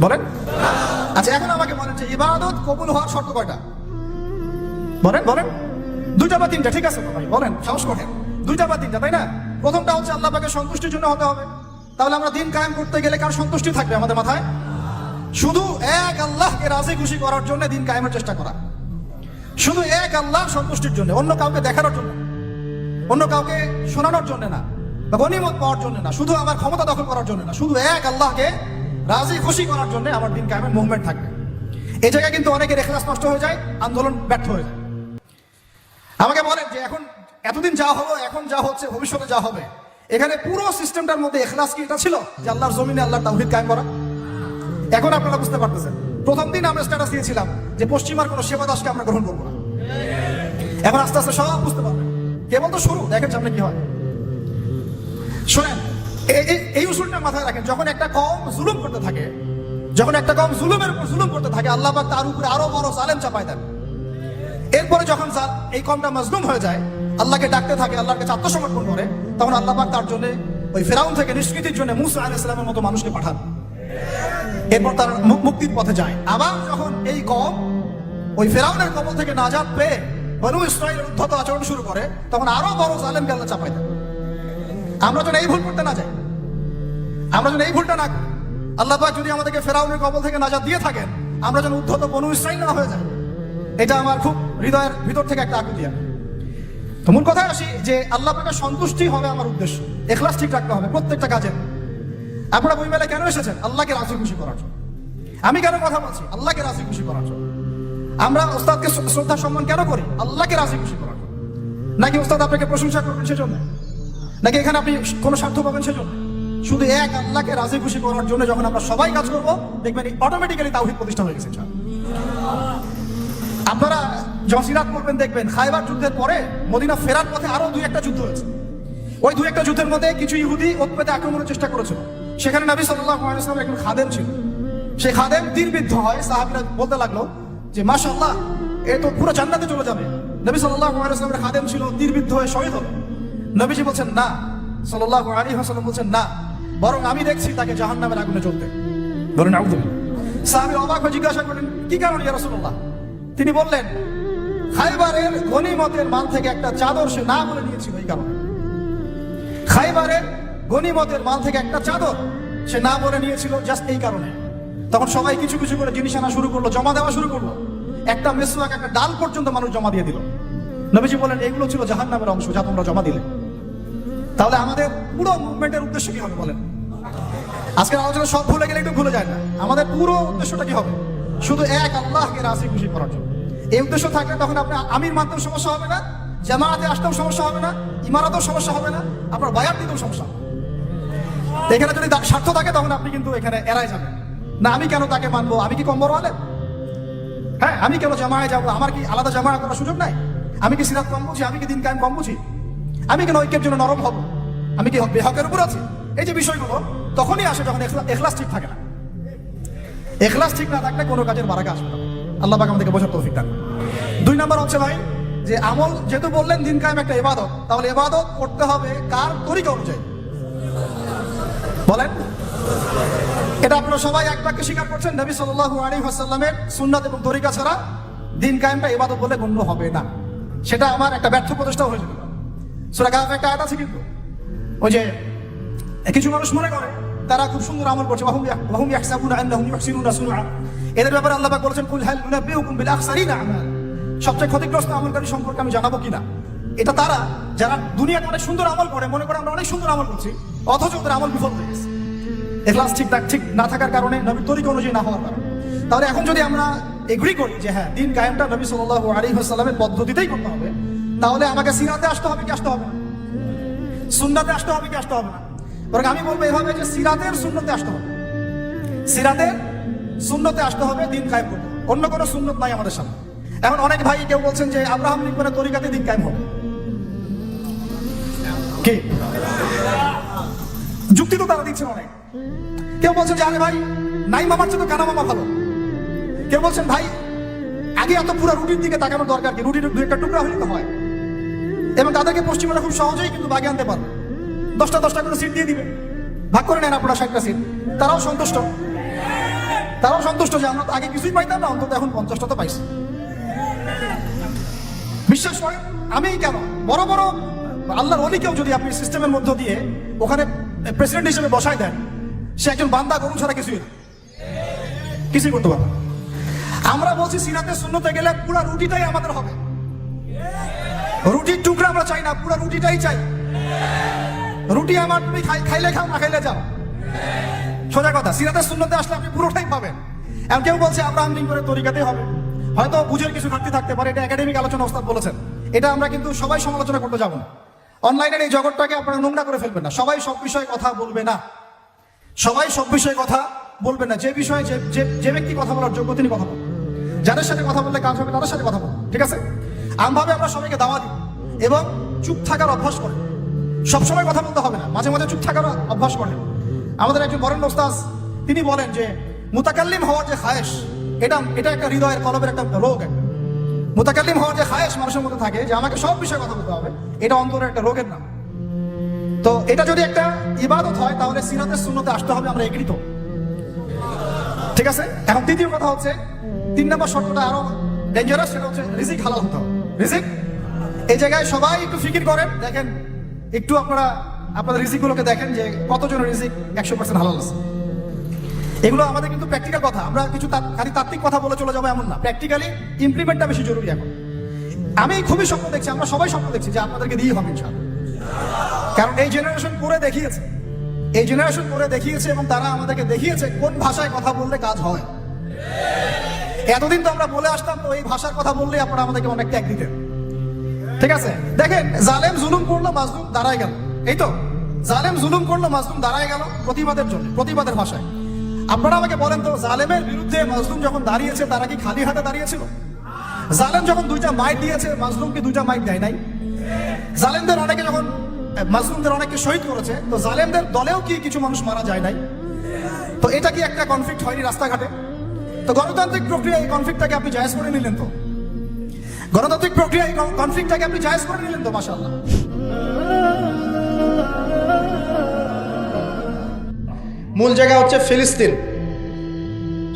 বলেন। আচ্ছা, এখন আমাকে বলেন যে ইবাদত কবুল হওয়ার শর্ত কয়টা? বলেন বলেন। দুইটা বা তিনটা? ঠিক আছে ভাই, বলেন, সাহস করেন। দুইটা বা তিনটা, তাই না? প্রথমটা হচ্ছে আল্লাহ পাকের সন্তুষ্টির জন্য হতে হবে। তাহলে আমরা দিন কায়েম করতে গেলে কার সন্তুষ্টি থাকবে আমাদের মাথায়? শুধু এক আল্লাহকে রাজি খুশি করার জন্য দিন কায়েমের চেষ্টা করা, শুধু এক আল্লাহর সন্তুষ্টির জন্য, অন্য কাউকে দেখানোর জন্য, অন্য কাউকে শোনানোর জন্য না, বা গনিমত পাওয়ার জন্য না, শুধু আমার ক্ষমতা দখল করার জন্য না, শুধু এক আল্লাহকে রাজি খুশি করার জন্য আমার দিন কায়েমের মুভমেন্ট থাকবে। এই জায়গায় কিন্তু অনেকের ইখলাস নষ্ট হয়ে যায়, আন্দোলন ব্যর্থ হয়ে যায়। আমাকে বলেন যে এখন এতদিন যা হলো, এখন যা হচ্ছে, ভবিষ্যতে যা হবে, এখানে পুরো সিস্টেমটার মধ্যে ইখলাস কি এটা ছিল যে আল্লাহর জমিনে আল্লাহর তাওহীদ কায়েম করা? এখন আপনারা বুঝতে পারতেছেন। প্রথম দিন আমরা স্ট্যাটাস দিয়েছিলাম যে পশ্চিমার কোনো সেবা দাসকে আমরা গ্রহণ করবো না। এখন আস্তে আস্তে সব বুঝতে পারবেন, কেবল তো শুরু, দেখেন সামনে কি হয়। শোনেন, এই উসুলটা মাথায় রাখেন, যখন একটা কওম জুলুম করতে থাকে, যখন একটা কওম জুলুমের উপর জুলুম করতে থাকে, আল্লাহ পাক তার উপরে আরো বড় জালেম চাপায় দেন। এরপরে যখন এই কওমটা মাজলুম হয়ে যায়, আল্লাহকে ডাকতে থাকে, আল্লাহর কাছে আত্মসমর্পণ করে, তখন আল্লাহ পাক তার জন্য ওই ফেরাউন থেকে নিষ্কৃতির জন্য মুসা আলাইহিস সালামের মতো মানুষকে পাঠান। এরপর তার মুক্তির পথে যায়। আবার যখন এই কওম ওই ফেরাউনের কবল থেকে নাজাত পেয়ে বনু ইসরাঈলের উদ্ধত আচরণ শুরু করে, তখন আরো বড় জালেমকে আল্লাহ চাপায় দেন। আমরা যেন এই ভুল করতে না যাই, আমরা যেন এই ভুলটা না করি। আল্লাহ পাক যদি আমাদেরকে ফেরাউনের কবল থেকে নাজাত দিয়ে থাকেন, আমরা যেন উদ্ধত বনু ইসরাঈল না হয়ে যায়, এটা আমার খুব হৃদয়ের ভিতর থেকে একটা আকুতি। তো মূল কথায় আসি যে আল্লাহ পাকের সন্তুষ্টি হবে আমার উদ্দেশ্য, ইখলাস ঠিক রাখতে হবে প্রত্যেকটা কাজে। আপনারা বই মেলায় কেন এসেছেন? আল্লাহকে রাজি খুশি করার জন্য। আমি কেন কথা বলছি? আল্লাহকে রাজি খুশি করার জন্য। আমরা ওস্তাদকে শ্রদ্ধা সম্মান কেন করি? আল্লাহকে রাজি খুশি করার জন্য। নাকি ওস্তাদ আপনাকে প্রশংসা করবেন সেজন্য, নাকি এখানে আপনি কোনো স্বার্থ পাবেন সেজন্য? শুধু এক আল্লাহকে রাজি খুশি করার জন্য যখন আমরা সবাই কাজ করবো, দেখবেন অটোমেটিক্যালি তাওহীদ প্রতিষ্ঠা হয়ে গেছে। আপনারা যখন সিরাত করবেন দেখবেন খায়বার যুদ্ধের পরে মদিনা ফেরার পথে আরো দুই একটা যুদ্ধ হয়েছে। ওই দুই একটা যুদ্ধের মধ্যে কিছু ইহুদি উৎপেতে আক্রমণের চেষ্টা করেছিল। সেখানে নবী সাল্লাল্লাহু আলাইহি ওয়াসাল্লামের একজন খাদেম ছিল। সেই খাদেম তীরবিদ্ধ হয়। সাহাবীরা বলতে লাগলো যে মাশাআল্লাহ, এ তো পুরো জান্নাতে চলে যাবে। নবী সাল্লাল্লাহু আলাইহি ওয়াসাল্লামের খাদেম ছিল, তীরবিদ্ধ হয়ে শহীদ হলো। নবীজি বলছেন না, সাল্লাল্লাহু আলাইহি ওয়াসাল্লাম বলছেন না, বরং আমি দেখছি তাকে জাহান্নামের আগুনে জ্বলতে। বলেন আউযুবিল্লাহ। সাহাবী অবাক হয়ে জিজ্ঞাসা করলেন, কি কারণে ইয়া রাসূলুল্লাহ? তিনি বললেন, খায়বারের গনিমতের মাল থেকে একটা চাদর সে না বলে নিয়েছিল, এই কারণে। খায়বারের গনিমতের মাল থেকে একটা চাদর সে না বলে নিয়েছিল, জাস্ট এই কারণে। তখন সবাই কিছু কিছু করে জিনিস আনা শুরু করলো, জমা দেওয়া শুরু করলো। একটা মেসওয়াক, একটা ডাল পর্যন্ত মানুষ জমা দিয়ে দিল। নবীজি বলেন, এগুলো ছিল জাহান্নামের অংশ যা তোমরা জমা দিলে। তাহলে আমাদের পুরো মুভমেন্টের উদ্দেশ্য কি হবে বলেন? আজকের আলোচনা সব ভুলে গেলে একটু ভুলে যায় না। আমাদের পুরো উদ্দেশ্যটা কি হবে? শুধু এক আল্লাহকে রাজি খুশি করার জন্য। এই উদ্দেশ্য থাকলে তখন আপনি আমির মানতেও সমস্যা হবে না, জামায়াতে আসতেও সমস্যা হবে না, ইমারতেও সমস্যা হবে না, আপনার বায়াত দিতেও সমস্যা হবে। এখানে যদি স্বার্থ থাকে তখন আপনি কিন্তু এখানে এড়াই যাবেন না। আমি কেন তাকে মানবো? আমি কি কম বড় আলেম? হ্যাঁ, আমি কেন জামায়ায় যাবো? আমার কি আলাদা জামায়া করার সুযোগ নাই? আমি কি সিরাত কম বুঝি? আমি কি দিন কায়েম কম বুঝি? আমি কেন ঐক্যের জন্য নরম হব? আমি কি বেহকের উপর আছি? এই যে বিষয়গুলো তখনই আসে যখন ইখলাস ঠিক থাকে না। ইখলাস ঠিক না থাকলে কোনো কাজের বারাকা আসবে না। আল্লাহ পাক আমাদেরকে বোঝার তৌফিক দান। 2 নম্বর হচ্ছে ভাই যে আমল, যেহেতু বললেন দিন কায়েম একটা ইবাদত, তাহলে ইবাদত করতে হবে কার তরিকা অনুযায়ী? বলেন। এটা আপনারা সবাই এক বাক্যে স্বীকার করছেন, নবী সাল্লাল্লাহু আলাইহি ওয়াসাল্লামের সুন্নাত এবং তরিকা ছাড়া দিন কায়েমটা ইবাদত বলে গণ্য হবে না। সেটা আমার একটা ব্যর্থ প্রচেষ্টা হয়ে যেতে পারে। সূরা কাহফে একটা আয়াত আছে, কিন্তু ওই যে কিছু মানুষ মনে করে তারা খুব সুন্দর আমল করছে, ওয়াহুম ইয়াহসাবুনা আন্নাহুম ইহসিনুনা সুনআ। এদের ব্যাপারে আল্লাহ পাক বলেছেন, কুল হাল নুনাব্বিউকুম বিল আখসারিনা আমাল। সবচেয়ে ক্ষতিগ্রস্ত আমলকারী সম্পর্কে আমি জানাবো কিনা? এটা তারা যারা দুনিয়াতে অনেক সুন্দর আমল করে, মনে করে আমরা অনেক সুন্দর আমল করছি, অথচ ওদের আমল বিফল হয়ে গেছে। ইখলাস ঠিক না থাকার কারণে, নবীর তরিকা অনুযায়ী না হওয়ার কারণে। তাহলে এখন যদি আমরা এগ্রি করি যে হ্যাঁ, দিন কায়েমটা নবী সাল্লাল্লাহু আলাইহি ওয়াসাল্লামের পদ্ধতিতেই করতে হবে, তাহলে আমাকে সিরাতে আসতে হবে কি আসতে হবে না? সুন্নাতে আসতে হবে কি আসতে হবে না? বরং আমি বলবো এভাবে যে সিরাতের সুন্নতে আসতে হবে। সিরাতের সুন্নতে আসতে হবে দিন কায়েম করতে। অন্য কোনো সুন্নত নাই আমাদের সামনে। এখন অনেক ভাই কেউ বলছেন যে আব্রাহাম লিঙ্কনের তরিকাতে দিন কায়েম হবে। কি যুক্তি তো তারা দিচ্ছেন অনেক। কেউ বলছেন যে আরে ভাই, নাই মামার চেয়ে তো কানা মামা ভালো। কেউ বলছেন ভাই, আগে এত পুরো রুটির দিকে তাকানোর দরকার কি? রুটির 2-1টা টুকরা হলে তো হয়। এবং তাদেরকে পশ্চিমারা খুব সহজেই কিন্তু বাগে আনতে পারবে। 10টা করে সিট দিয়ে দিবে, ভাগ করে নেন আপনারা 60টা সিট। তারাও সন্তুষ্ট যে আমরা আগে কিছুই পাইতাম না, অন্তত এখন 50টা তো পাইছি। বিশ্বাস করেন, আমি কেন বড় বড় আল্লাহর ওলিকেও যদি আপনি সিস্টেমের মধ্য দিয়ে ওখানে প্রেসিডেন্ট হিসেবে বসাই দেন, সে একজন বান্দা গরু ছাড়া কিছুই করতে পারবে। আমরা বলছি সিরাতে সুন্নতে গেলে পুরো রুটিটাই আমাদের হবে। রুটির টুকরা আমরা চাই না, পুরো রুটিটাই চাই। রুটি আমার, তুমি খাইলে খাও, না খাইলে যাও, সোজা কথা। সিরাতে সুন্নতে আসলে আপনি পুরোটাই পাবেন। এখন কেউ বলছে আব্রাহাম লিঙ্কনের তরিকাতেই হবে, হয়তো বুঝের কিছু ঘাটতি থাকতে পারে, এটা একাডেমিক আলোচনা ওস্তাদ বলেছেন, এটা আমরা কিন্তু সবাই সমালোচনা করতে যাবো না। অনলাইনের এই জগৎটাকে আপনারা নোংরা করে ফেলবেন না। সবাই সব বিষয়ে কথা বলবে না, সবাই সব বিষয়ে কথা বলবেন না। যে বিষয়ে যে ব্যক্তি কথা বলার যোগ্য তিনি কথা বলবেন, যাদের সাথে কথা বললে কাজ হবে তাদের সাথে কথা বলবেন, ঠিক আছে? আমভাবে আমরা সবাইকে দাওয়া দিই এবং চুপ থাকার অভ্যাস করেন। সবসময় কথা বলতে হবে না, মাঝে মাঝে চুপ থাকার অভ্যাস করেন। আমাদের একজন বরেণ্য ওস্তাদ তিনি বলেন যে মুতাকাল্লিম হওয়ার যে খায়েশ, এটা একটা হৃদয়ের কলবের একটা রোগ। মুতাকাল্লিম হওয়ার যে খায়েশ মানুষের মধ্যে থাকে যে আমাকে সব বিষয়ে কথা বলতে হবে, এটা অন্তরের একটা রোগের নাম। তো এটা যদি একটা ইবাদত হয় তাহলে সিরাতের সুন্নতে আসতে হবে আমরা এগৃহীত, ঠিক আছে? এখন দ্বিতীয় কথা হচ্ছে, 3 নম্বর শর্তটা আরো ডেঞ্জারাস, সেটা হচ্ছে রিজিক হালাল হতে হবে। রিজিক, এই জায়গায় সবাই একটু ফিকির করেন, দেখেন একটু আপনারা আপনাদের রিজিকগুলোকে দেখেন যে কতজনের রিজিক 100% হালাল আছে। এগুলো আমাদের কিন্তু প্র্যাকটিক্যাল কথা, আমরা কিছু খালি তাত্ত্বিক কথা বলে চলে যাবো এমন না, প্র্যাকটিক্যালি ইমপ্লিমেন্টটা বেশি জরুরি। এখন আমি খুবই স্বপ্ন দেখছি, আমরা সবাই স্বপ্ন দেখছি যে আপনাদেরকে দিয়ে হবে ইনশাআল্লাহ। কারণ এই জেনারেশন করে দেখিয়েছে, এবং তারা আমাদেরকে দেখিয়েছে কোন ভাষায় কথা বললে কাজ হয়। এতদিন তো আমরা বলে আসতাম, তো এই ভাষার কথা বললে আপনারা আমাদেরকে অনেক ত্যাগ দিতেন, ঠিক আছে? দেখেন, জালেম জুলুম করলো, মাজলুম দাঁড়ায় গেল। এই তো জালেম জুলুম করলো, মাজলুম দাঁড়ায় গেল প্রতিবাদের জন্য, প্রতিবাদের ভাষায়। আপনারা আমাকে বলেন তো, জালেমের বিরুদ্ধে মাজলুম যখন দাঁড়িয়েছে তারা কি খালি হাতে দাঁড়িয়েছিল? জালেম যখন 2টা মাইট দিয়েছে, মাজলুমকে 2টা মাইট দেয় নাই? জালেমদের অনেকে যখন মাজলুমদের অনেকে শহীদ করেছে, তো জালেমদের দলেও কি কিছু মানুষ মারা যায় নাই? তো এটা কি একটা কনফ্লিক্ট হয়নি রাস্তাঘাটে? তো গণতান্ত্রিক প্রক্রিয়া এই কনফ্লিক্টটাকে আপনি জায়েজ করে নিলেন তো? গণতান্ত্রিক প্রক্রিয়া এই কনফ্লিক্টটাকে আপনি জায়েজ করে নিলেন তো? মাশাআল্লাহ। মূল জায়গা হচ্ছে ফিলিস্তিন।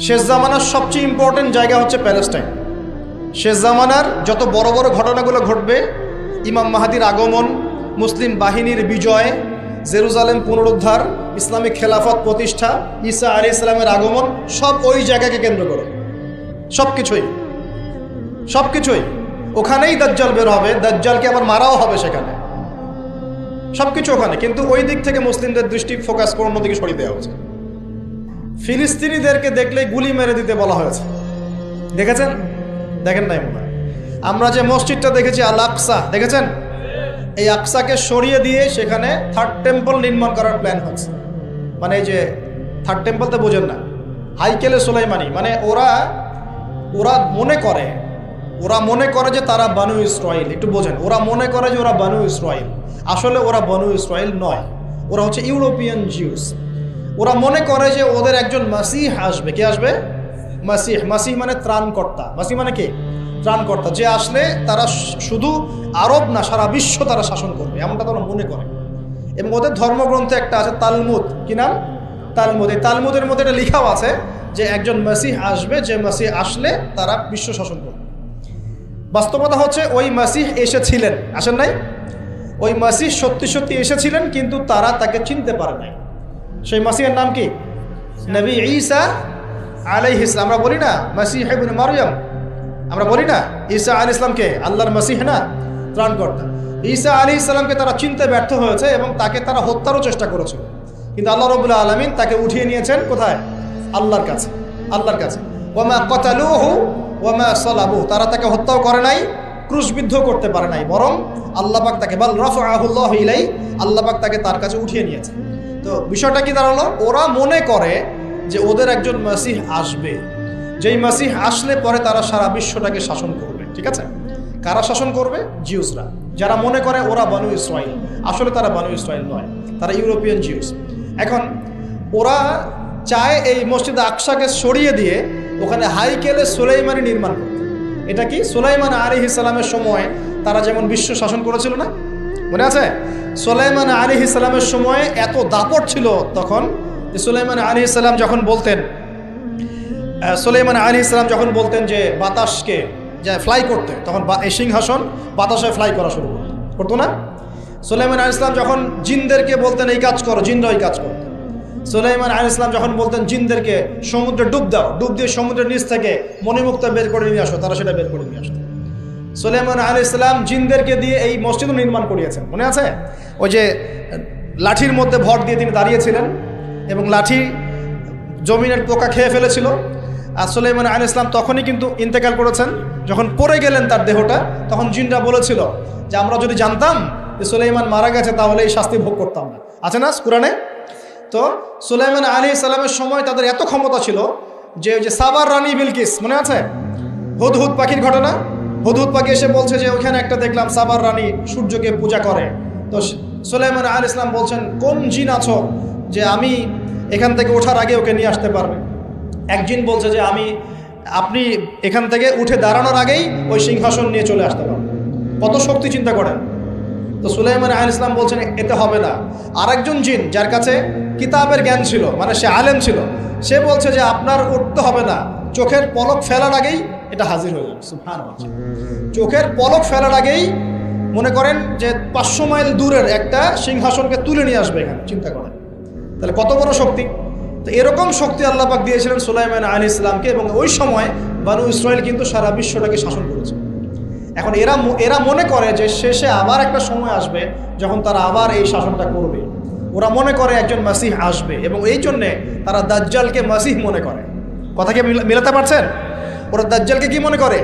শেষ জামানার সবচেয়ে ইম্পর্টেন্ট জায়গা হচ্ছে প্যালেস্টাইন। শেষ জামানার যত বড় বড় ঘটনাগুলো ঘটবে, ইমাম মাহাদির আগমন, মুসলিম বাহিনীর বিজয়, জেরুজালেম পুনরুদ্ধার, ইসলামিক খেলাফত প্রতিষ্ঠা, ঈসা আলাইহিস সালামের আগমন, সব ওই জায়গাকে কেন্দ্র করে। সবকিছুই ওখানেই দাজ্জাল বের হবে, দাজ্জালকে আবার মারাও হবে সেখানে, সবকিছু ওখানে। কিন্তু ওই দিক থেকে মুসলিমদের দৃষ্টি ফোকাস করে অন্যদিকে সরিয়ে দেওয়া হয়েছে। ফিলিস্তিনিদেরকে দেখলে গুলি মেরে দিতে বলা হয়েছে, দেখেছেন? দেখেন নাই মনে হয়? আমরা যে মসজিদটা দেখেছি আল আকসা, দেখেছেন? এই আকসাকে সরিয়ে দিয়ে সেখানে 3rd টেম্পল নির্মাণ করার প্ল্যান হচ্ছে। মানে এই যে 3rd টেম্পল তো বোঝেন না, হাইকেলে সুলাইমানি। মানে ওরা মনে করে যে তারা বানু ইসরাইল। একটু বোঝেন, ওরা মনে করে যে ওরা বানু ইসরাইল, আসলে ওরা বানু ইসরাইল নয়, ওরা হচ্ছে ইউরোপিয়ান জিউস। ওরা মনে করে যে ওদের একজন মাসিহ আসবে। কে আসবে? মাসিহ মানে ত্রাণকর্তা। মাসিহ মানে কি? ত্রাণকর্তা। যে আসলে তারা শুধু আরব না, সারা বিশ্ব তারা শাসন করবে, এমনটা তারা মনে করে। এবং ওদের ধর্মগ্রন্থে একটা আছে তালমুদ। কি নাম? তালমুদ। এই তালমুদের মধ্যে এটা লেখাও আছে যে একজন মাসিহ আসবে, যে মাসিহ আসলে তারা বিশ্ব শাসন করবে। বাস্তবতা হচ্ছে ওই মাসিহ এসেছিলেন, আসেন নাই? ওই মাসিহ সত্যি এসেছিলেন, কিন্তু তারা তাকে চিনতে পারে নাই। সেই মাসিহের নাম কি? নবী ঈসা আলাইহিস সালাম। আমরা বলি না মাসিহ ইবনে মারইয়াম, আমরা বলি না ঈসা আলাইহিস সালামকে আল্লাহর মাসিহ না, ত্রাণকর্তা। ঈসা আলাইহিস সালামকে তারা চিনতে ব্যর্থ হয়েছে এবং তাকে তারা হত্যারও চেষ্টা করেছিল, কিন্তু আল্লাহ রাব্বুল আলামিন তাকে উঠিয়ে নিয়েছেন কোথায়? আল্লাহর কাছে। ওয়ামা ক্বাতালুহু ওয়ামা সালাবু, তারা তাকে হত্যাও করে নাই, ক্রুশবিদ্ধ করতে পারে নাই, বরং আল্লাহ পাক তাকে বাল রাফআহুল্লাহু ইলাই, আল্লাহ পাক তাকে তার কাছে উঠিয়ে নিয়েছে। তো বিষয়টা কি দাঁড়ালো? ওরা মনে করে যে ওদের একজন মাসিহ আসবে, যেই মাসিহ আসলে পরে তারা সারা বিশ্বটাকে শাসন করবে। ঠিক আছে? কারা শাসন করবে? জিউসরা, যারা মনে করে ওরা বানু ইসরাইল। আসলে তারা বানু ইসরাইল নয়, তারা ইউরোপিয়ান জিউস। এখন ওরা চায় এই মসজিদ আকসাকে সরিয়ে দিয়ে ওখানে হাইকেলে সুলাইমানি নির্মাণ করতে। এটা কি? সুলাইমান আলাইহিস সালামের সময় তারা যেমন বিশ্ব শাসন করেছিল না, মনে আছে? সুলাইমান আলাইহিস সালামের সময় এত দাপট ছিল তখন যে সুলাইমান আলাইহিস সালাম যখন বলতেন যে বাতাসকে যে ফ্লাই করতে, তখন এই সিংহাসন বাতাসে ফ্লাই করা শুরু করতো না? সুলাইমান আলাইহিস সালাম যখন জিনদেরকে বলতেন এই কাজ করো, জিনরা ওই কাজ করতো। সুলাইমান আলাইহিস সালাম যখন বলতেন জিনদেরকে সমুদ্রে ডুব দাও, ডুব দিয়ে সমুদ্রের নিচ থেকে মণিমুক্তা বের করে নিয়ে আসো, তারা সেটা বের করে নিয়ে আসতো। সুলাইমান আলাইহিস সালাম জিনদেরকে দিয়ে এই মসজিদও নির্মাণ করিয়েছেন, মনে আছে? ওই যে লাঠির মধ্যে ভর দিয়ে তিনি দাঁড়িয়েছিলেন এবং লাঠি জমিনের পোকা খেয়ে ফেলেছিল, আর সুলাইমান আলাইহিস সালাম তখনই কিন্তু ইন্তেকাল করেছেন। যখন পড়ে গেলেন তার দেহটা, তখন জিনরা বলেছিল যে আমরা যদি জানতাম যে সুলাইমান মারা গেছে তাহলে এই শাস্তি ভোগ করতাম না। আছে না কোরআনে? তো সুলাইমান আলাইহিস সালামের সময় তাদের এত ক্ষমতা ছিল যে ওই যে সাবার রানী বিলকিস, মনে আছে হুদহুদ পাখির ঘটনা? হুদহুদ পাখি এসে বলছে যে ওখানে একটা দেখলাম সাবার রানী সূর্যকে পূজা করে। তো সুলাইমান আলাইহিস সালাম বলছেন, কোন জিন আছো যে আমি এখান থেকে ওঠার আগে ওকে নিয়ে আসতে পারবে? এক জিন বলছে যে আপনি এখান থেকে উঠে দাঁড়ানোর আগেই ওই সিংহাসন নিয়ে চলে আসতে পারবেন। কত শক্তি চিন্তা করেন। তো সুলাইমান আলাইহিস সালাম বলছেন এতে হবে না। আরেকজন জিন যার কাছে কিতাবের জ্ঞান ছিল, মানে সে আলেম ছিল, সে বলছে যে আপনার উঠতে হবে না, চোখের পলক ফেলার আগেই এটা হাজির হয়ে যাবে। সুবহানাল্লাহ। চোখের পলক ফেলার আগেই মনে করেন যে 500 মাইল দূরের একটা সিংহাসনকে তুলে নিয়ে আসবে এখানে। চিন্তা করেন তাহলে কত বড় শক্তি। তো এরকম শক্তি আল্লাহ পাক দিয়েছিলেন সুলাইমান আলাইহিস সালামকে, এবং ওই সময় বনু ইসরাইল কিন্তু সারা বিশ্বটাকে শাসন করেছে। এখন এরা মনে করে যে শেষে আবার একটা সময় আসবে যখন তারা আবার এই শাসনটা করবে। ওরা মনে করে একজন মাসিহ আসবে, এবং এই জন্যে তারা দাজ্জালকে মাসিহ মনে করে। কথাকে মিলাতে পারছেন? ওরা দাজ্জালকে কি মনে করে?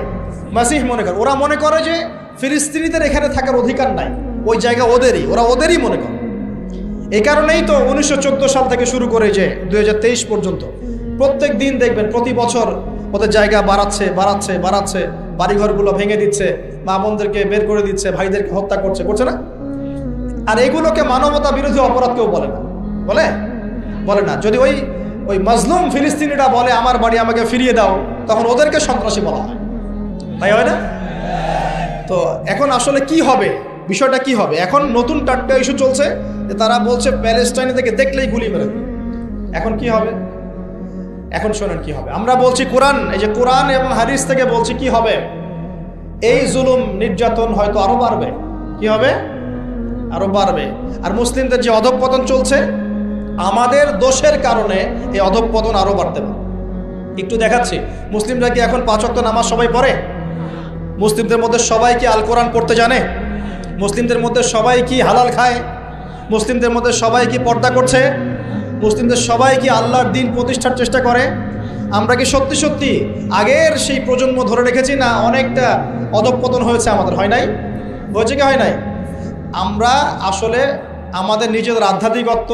মাসিহ মনে করে। ওরা মনে করে যে ফিলিস্তিনিদের এখানে থাকার অধিকার নাই, ওই জায়গা ওদেরই, ওরা ওদেরই মনে করে। এই কারণেই তো 1914 সাল থেকে শুরু করে যে 2023 পর্যন্ত প্রত্যেক দিন দেখবেন প্রতি বছর ওদের জায়গা বাড়াচ্ছে বাড়াচ্ছে বাড়াচ্ছে, বাড়িঘরগুলো ভেঙে দিচ্ছে, মা বোনদেরকে বের করে দিচ্ছে, ভাইদেরকে হত্যা করছে না? আর এগুলোকে মানবতা বিরোধী অপরাধ কেউ বলে না, বলে না। যদি ওই মাজলুম ফিলিস্তিনিরা বলে আমার বাড়ি আমাকে ফিরিয়ে দাও, তখন ওদেরকে সন্ত্রাসী বলা হয়, তাই হয় না? তো এখন আসলে কি হবে, বিষয়টা কি হবে? এখন নতুন টাটকা ইস্যু চলছে যে তারা বলছে প্যালেস্টাইনে থেকে দেখলেই গুলি মেরে দেবে। এখন কি হবে? এখন শোনেন কি হবে। আমরা বলছি কোরআন, এই যে কোরআন এবং হাদিস থেকে বলছি কি হবে। এই জুলুম নির্যাতন হয়তো আরো বাড়বে। কি হবে? আরো বাড়বে। আর মুসলিমদের যে অধঃপতন চলছে, আমাদের দোষের কারণে এই অধঃপতন আরো বাড়তে পারে। একটু দেখাচ্ছি, মুসলিমরা কি এখন 5 ওয়াক্ত নামাজ সবাই পড়ে? মুসলিমদের মধ্যে সবাই কি আল কোরআন পড়তে জানে? মুসলিমদের মধ্যে সবাই কি হালাল খায়? মুসলিমদের মধ্যে সবাই কি পর্দা করছে? মুসলিমদের সবাই কি আল্লাহর দ্বীন প্রতিষ্ঠার চেষ্টা করে? আমরা কি সত্যি সত্যি আগের সেই প্রজন্ম ধরে রেখেছি, না অনেকটা অধঃপতন হয়েছে আমাদের? হয় নাই? হয়েছে কি হয় নাই? আমরা আসলে আমাদের নিজেদের আধ্যাত্মিকত্ব,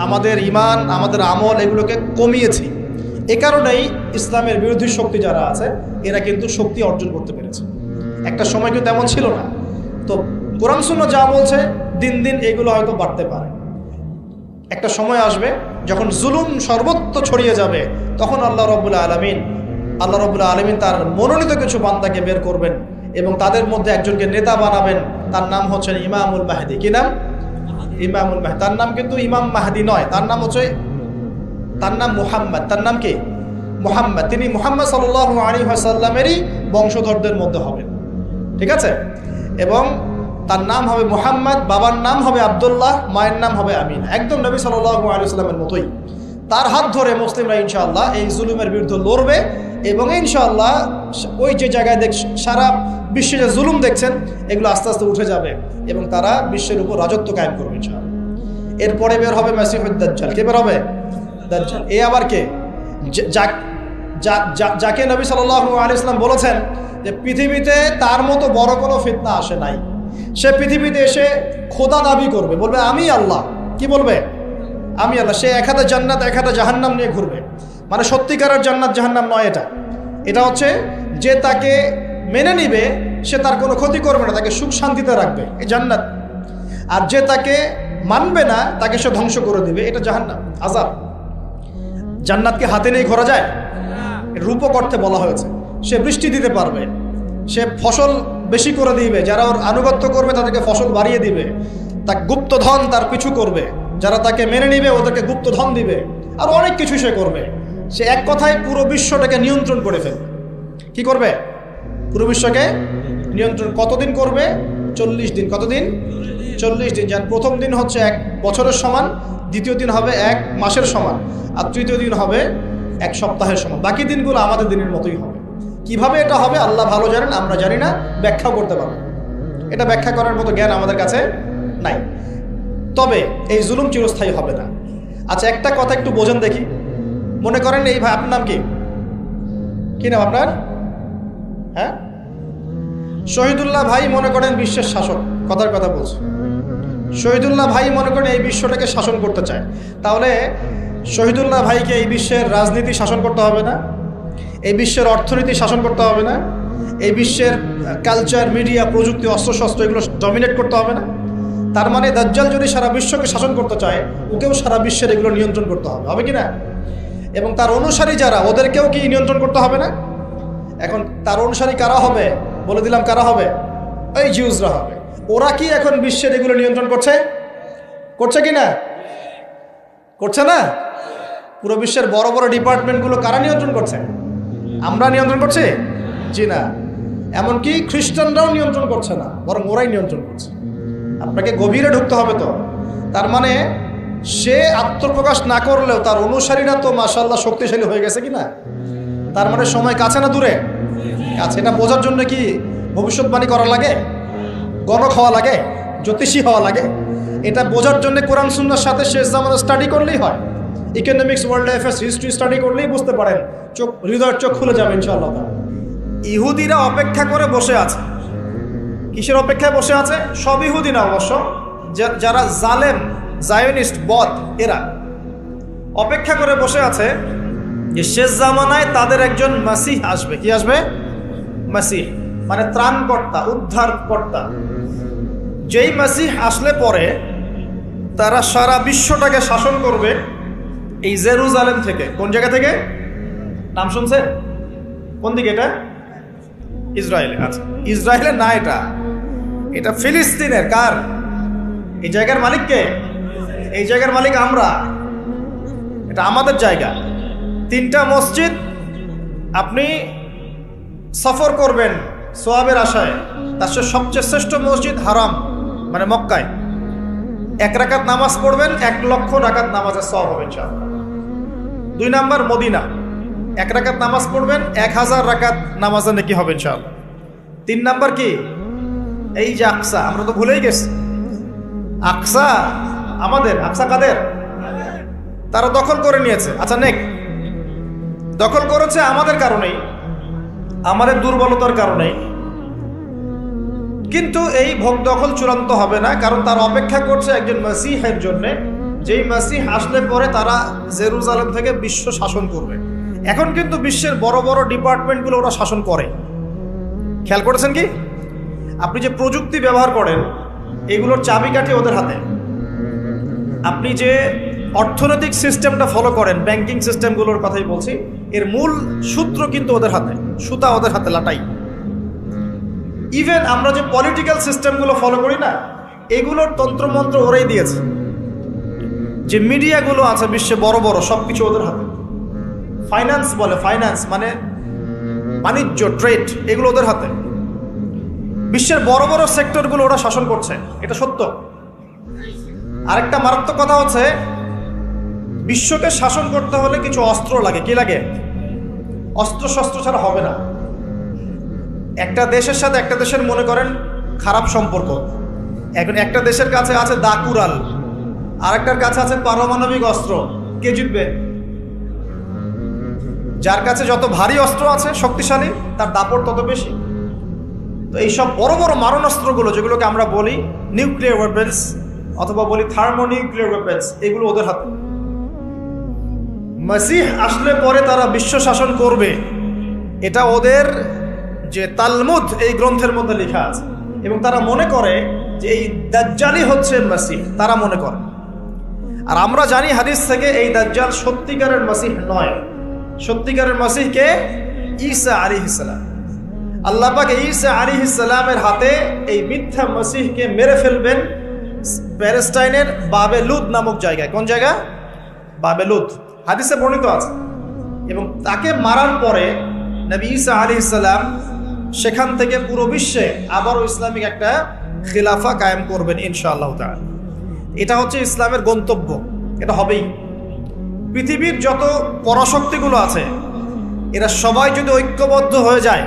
আমাদের ঈমান, আমাদের আমল এগুলোকে কমিয়েছি। এ কারণেই ইসলামের বিরোধী শক্তি যারা আছে এরা কিন্তু শক্তি অর্জন করতে পেরেছে। একটা সময় কিন্তু এমন ছিল না। তো কোরআন সুন্নাহ যা বলছে দিন দিন এগুলো হয়তো বাড়তে পারে। একটা সময় আসবে যখন জুলুম সর্বত্র ছড়িয়ে যাবে, তখন আল্লাহ রাব্বুল আলামিন তার মনোনীত কিছু বান্দাকে বের করবেন এবং তাদের মধ্যে একজনকে নেতা বানাবেন। তার নাম হচ্ছেন ইমামুল মাহদি। কি নাম? ইমামুল মাহদি। তার নাম কিন্তু ইমাম মাহদি নয়, তার নাম মুহাম্মদ। তার নাম কি? মুহাম্মদ। তিনি মুহাম্মদ সাল্লাল্লাহু আলাইহি ওয়াসাল্লামেরই বংশধরদের মধ্যে হবেন। ঠিক আছে? এবং তার নাম হবে মুহাম্মদ, বাবার নাম হবে আব্দুল্লাহ, মায়ের নাম হবে আমিনা। একদম নবী সাল্লাল্লাহু আলাইহি ওয়াসাল্লামের মতোই। তার হাত ধরে মুসলিমরা ইনশাআল্লাহ এই জুলুমের বিরুদ্ধে লড়বে, এবং ইনশাআল্লাহ ওই যে জায়গায় সারা বিশ্বে যে জুলুম দেখছেন এগুলো আস্তে আস্তে উঠে যাবে এবং তারা বিশ্বের উপর রাজত্ব কায়েম করবে ইনশাআল্লাহ। এরপরে বের হবে মাসিহুদ দাজ্জাল। কে বের হবে? দাজ্জাল। এ আবার কে? যাকে নবী সাল্লাল্লাহু আলাইহি ওয়াসাল্লাম বলেছেন যে পৃথিবীতে তার মতো বড় কোনো ফিতনা আসে নাই। সে পৃথিবীতে এসে খোদা দাবি করবে, বলবে আমি আল্লাহ। কি বলবে? আমি আল্লাহ। সে এক হাতে জান্নাত এক হাতে জাহান্নাম নিয়ে ঘুরবে। মানে সত্যিকারের জান্নাত জাহান্নাম নয় এটা হচ্ছে যে তাকে মেনে নিবে সে তার কোনো ক্ষতি করবে না, তাকে সুখ শান্তিতে রাখবে, এই জান্নাত। আর যে তাকে মানবে না তাকে সে ধ্বংস করে দিবে, এটা জাহান্নাম, আযাব। জান্নাতকে হাতে নিয়ে ঘোরা যায়? রূপক অর্থে বলা হয়েছে। সে বৃষ্টি দিতে পারবে, সে ফসল বেশি করে দিবে, যারা ওর আনুগত্য করবে তাদেরকে ফসল বাড়িয়ে দিবে, তার গুপ্তধন তার পিছু করবে, যারা তাকে মেনে নিবে ওদেরকে গুপ্তধন দিবে, আর অনেক কিছু সে করবে। সে এক কথায় পুরো বিশ্বটাকে নিয়ন্ত্রণ করে ফেলবে। কি করবে? পুরো বিশ্বকে নিয়ন্ত্রণ। কতদিন করবে? 40 দিন। কতদিন? 40 দিন। যার প্রথম দিন হচ্ছে 1 বছরের সমান, দ্বিতীয় দিন হবে 1 মাসের সমান, আর তৃতীয় দিন হবে 1 সপ্তাহের সমান। বাকি দিনগুলো আমাদের দিনের মতোই হবে। কিভাবে এটা হবে আল্লাহ ভালো জানেন, আমরা জানি না, ব্যাখ্যাও করতে পারবো। এটা ব্যাখ্যা করার মতো জ্ঞান আমাদের কাছে নাই। তবে এই জুলুম চিরস্থায়ী হবে না। আচ্ছা, একটা কথা একটু বোঝেন দেখি। মনে করেন এই ভাই, আপনার নাম কি? কি নাম আপনার? হ্যাঁ, শহীদুল্লাহ ভাই মনে করেন বিশ্বের শাসক, কথার কথা বলছে। শহীদুল্লাহ ভাই মনে করেন এই বিশ্বটাকে শাসন করতে চায়। তাহলে শহীদুল্লাহ ভাইকে এই বিশ্বের রাজনীতি শাসন করতে হবে না? এই বিশ্বের অর্থনীতি শাসন করতে হবে না? এই বিশ্বের কালচার, মিডিয়া, প্রযুক্তি, অস্ত্রশস্ত্র এগুলো ডমিনেট করতে হবে না? তার মানে দাজ্জাল যদি সারা বিশ্বকে শাসন করতে চায়, ওকেও সারা বিশ্বের এগুলো নিয়ন্ত্রণ করতে হবে, হবে কি না? এবং তার অনুসারী যারা, ওদেরকেও কি নিয়ন্ত্রণ করতে হবে না? এখন তার অনুসারী কারা হবে? বলে দিলাম কারা হবে? এই জিউসরা হবে। ওরা কি এখন বিশ্বের এগুলো নিয়ন্ত্রণ করছে? করছে কি না? করছে না? পুরো বিশ্বের বড় বড় ডিপার্টমেন্টগুলো কারা নিয়ন্ত্রণ করছে? আমরা নিয়ন্ত্রণ করছি? জি না। এমনকি খ্রিস্টানরাও নিয়ন্ত্রণ করছে না, বরং ওরাই নিয়ন্ত্রণ করছে। আপনাকে গভীরে ঢুকতে হবে তো। তার মানে সে আত্মপ্রকাশ না করলেও তার অনুসারীরা তো মাশাআল্লাহ শক্তিশালী হয়ে গেছে কি না? তার মানে সময় কাছে না দূরে? কাছে। এটা বোঝার জন্য কি ভবিষ্যৎবাণী করা লাগে? গণক হওয়া লাগে? জ্যোতিষী হওয়া লাগে? এটা বোঝার জন্য কোরআন সুন্নাহর সাথে শেষ জামানা স্টাডি করলেই হয়। Economics, world affairs, history study করলেই বুঝতে পারেন, চোখ, হৃদয়ের চোখ খুলে যাবে ইনশাআল্লাহ। ইহুদিরা অপেক্ষা করে বসে আছে। কিসের অপেক্ষায় বসে আছে? সব ইহুদি না অবশ্য, যারা জালেম, জায়নিস্ট, বদ, এরা অপেক্ষা করে বসে আছে যে শেষ জামানায় তাদের একজন মাসিহ আসবে। কি আসবে? মাসিহ মানে ত্রাণকর্তা, উদ্ধারকর্তা। যেই মাসিহ আসলে পরে তারা সারা বিশ্বটাকে শাসন করবে এই জেরুজালেম থেকে। কোন জায়গা থেকে? নাম শুনছে? কোন দিকে এটা? ইসরায়েলে। আচ্ছা, ইসরায়েলের না, এটা ফিলিস্তিনের। কার? এই জায়গার মালিক কে? এই জায়গার মালিক আমরা। এটা আমাদের জায়গা। 3টা মসজিদ আপনি সফর করবেন সোয়াবের আশায়, তার সবচেয়ে শ্রেষ্ঠ মসজিদ হারাম মানে মক্কায় 1 রাকাত নামাজ পড়বেন, 1 লক্ষ রাকাত নামাজের সওয়াব হবে ইনশাআল্লাহ। 2 নাম্বার মদিনা, 1 রাকাত নামাজ পড়বেন, 1000 রাকাত নামাজের নেকি হবে ইনশাআল্লাহ। 3 নাম্বার কি? এই যে আকসা, আমরা তো ভুলেই গেছি। আকসা আমাদের। আকসা কাদের? তারা দখল করে নিয়েছে। আচ্ছা, নেক দখল করেছে আমাদের কারণেই, আমাদের দুর্বলতার কারণেই। কিন্তু এই ভোগ দখল চূড়ান্ত হবে না, কারণ তারা অপেক্ষা করছে একজন মাসিহের জন্যে, যেই মাসিহ আসলে পরে তারা জেরুজালেম থেকে বিশ্ব শাসন করবে। এখন কিন্তু বিশ্বের বড় বড় ডিপার্টমেন্টগুলো ওরা শাসন করে। খেয়াল করেছেন কি? আপনি যে প্রযুক্তি ব্যবহার করেন এগুলোর চাবিকাঠি ওদের হাতে। আপনি যে অর্থনৈতিক সিস্টেমটা ফলো করেন, ব্যাংকিং সিস্টেমগুলোর কথাই বলছি, এর মূল সূত্র কিন্তু ওদের হাতে, সুতা ওদের হাতে লাটাই। ইভেন আমরা যে পলিটিক্যাল সিস্টেমগুলো ফলো করি না, এগুলোর তন্ত্রমন্ত্র ওরাই দিয়েছে। যে মিডিয়াগুলো আছে বিশ্বে বড় বড়, সব কিছু ওদের হাতে। ফাইন্যান্স বলে, ফাইন্যান্স মানে বাণিজ্য, ট্রেড, এগুলো ওদের হাতে। বিশ্বের বড় বড় সেক্টরগুলো ওরা শাসন করছে, এটা সত্য। আরেকটা মারাত্মক কথা হচ্ছে, বিশ্বকে শাসন করতে হলে কিছু অস্ত্র লাগে। কি লাগে? অস্ত্র শস্ত্র ছাড়া হবে না। একটা দেশের সাথে একটা দেশের মনে করেন খারাপ সম্পর্ক, এখন একটা দেশের কাছে আছে দাকুরাল, আরেকটার কাছে আছে পারমাণবিক অস্ত্র। কে জিতবে? যার কাছে যত ভারী অস্ত্র আছে, শক্তিশালী, তার দাপট তত বেশি। তো এইসব বড় বড় মারণাস্ত্রগুলো, যেগুলোকে আমরা বলি নিউক্লিয়ার ওয়েপন্স অথবা বলি থার্মোনিউক্লিয়ার ওয়েপন্স, এগুলো ওদের হাতে। মাসিহ আসলে পরে তারা বিশ্ব শাসন করবে, এটা ওদের যে তালমুদ এই গ্রন্থের মধ্যে লেখা আছে। এবং তারা মনে করে যে এই দাজ্জালই হচ্ছে মাসিহ, তারা মনে করে। আর আমরা জানি হাদিস থেকে এই দাজ্জাল সত্যিকারের মাসিহ নয়। সত্যিকারের মাসিহ কে? ঈসা আলাইহিস সালাম। আল্লাহ পাক ঈসা আলাইহিস সালামের হাতে এই মিথ্যা মাসিহকে মেরে ফেলবেন প্যালেস্টাইনের বাবেলুদ নামক জায়গায়। কোন জায়গা? বাবেলুদ, হাদিসে বর্ণিত আছে। এবং তাকে মারার পরে নবী ঈসা আলাইহিস সালাম সেখান থেকে পুরো বিশ্বে আবারও ইসলামিক একটা খিলাফা কায়েম করবেন ইনশাআল্লাহ তাআলা। এটা হচ্ছে ইসলামের গন্তব্য, এটা হবেই। পৃথিবীর যত পরাশক্তিগুলো আছে এরা সবাই যদি ঐক্যবদ্ধ হয়ে যায়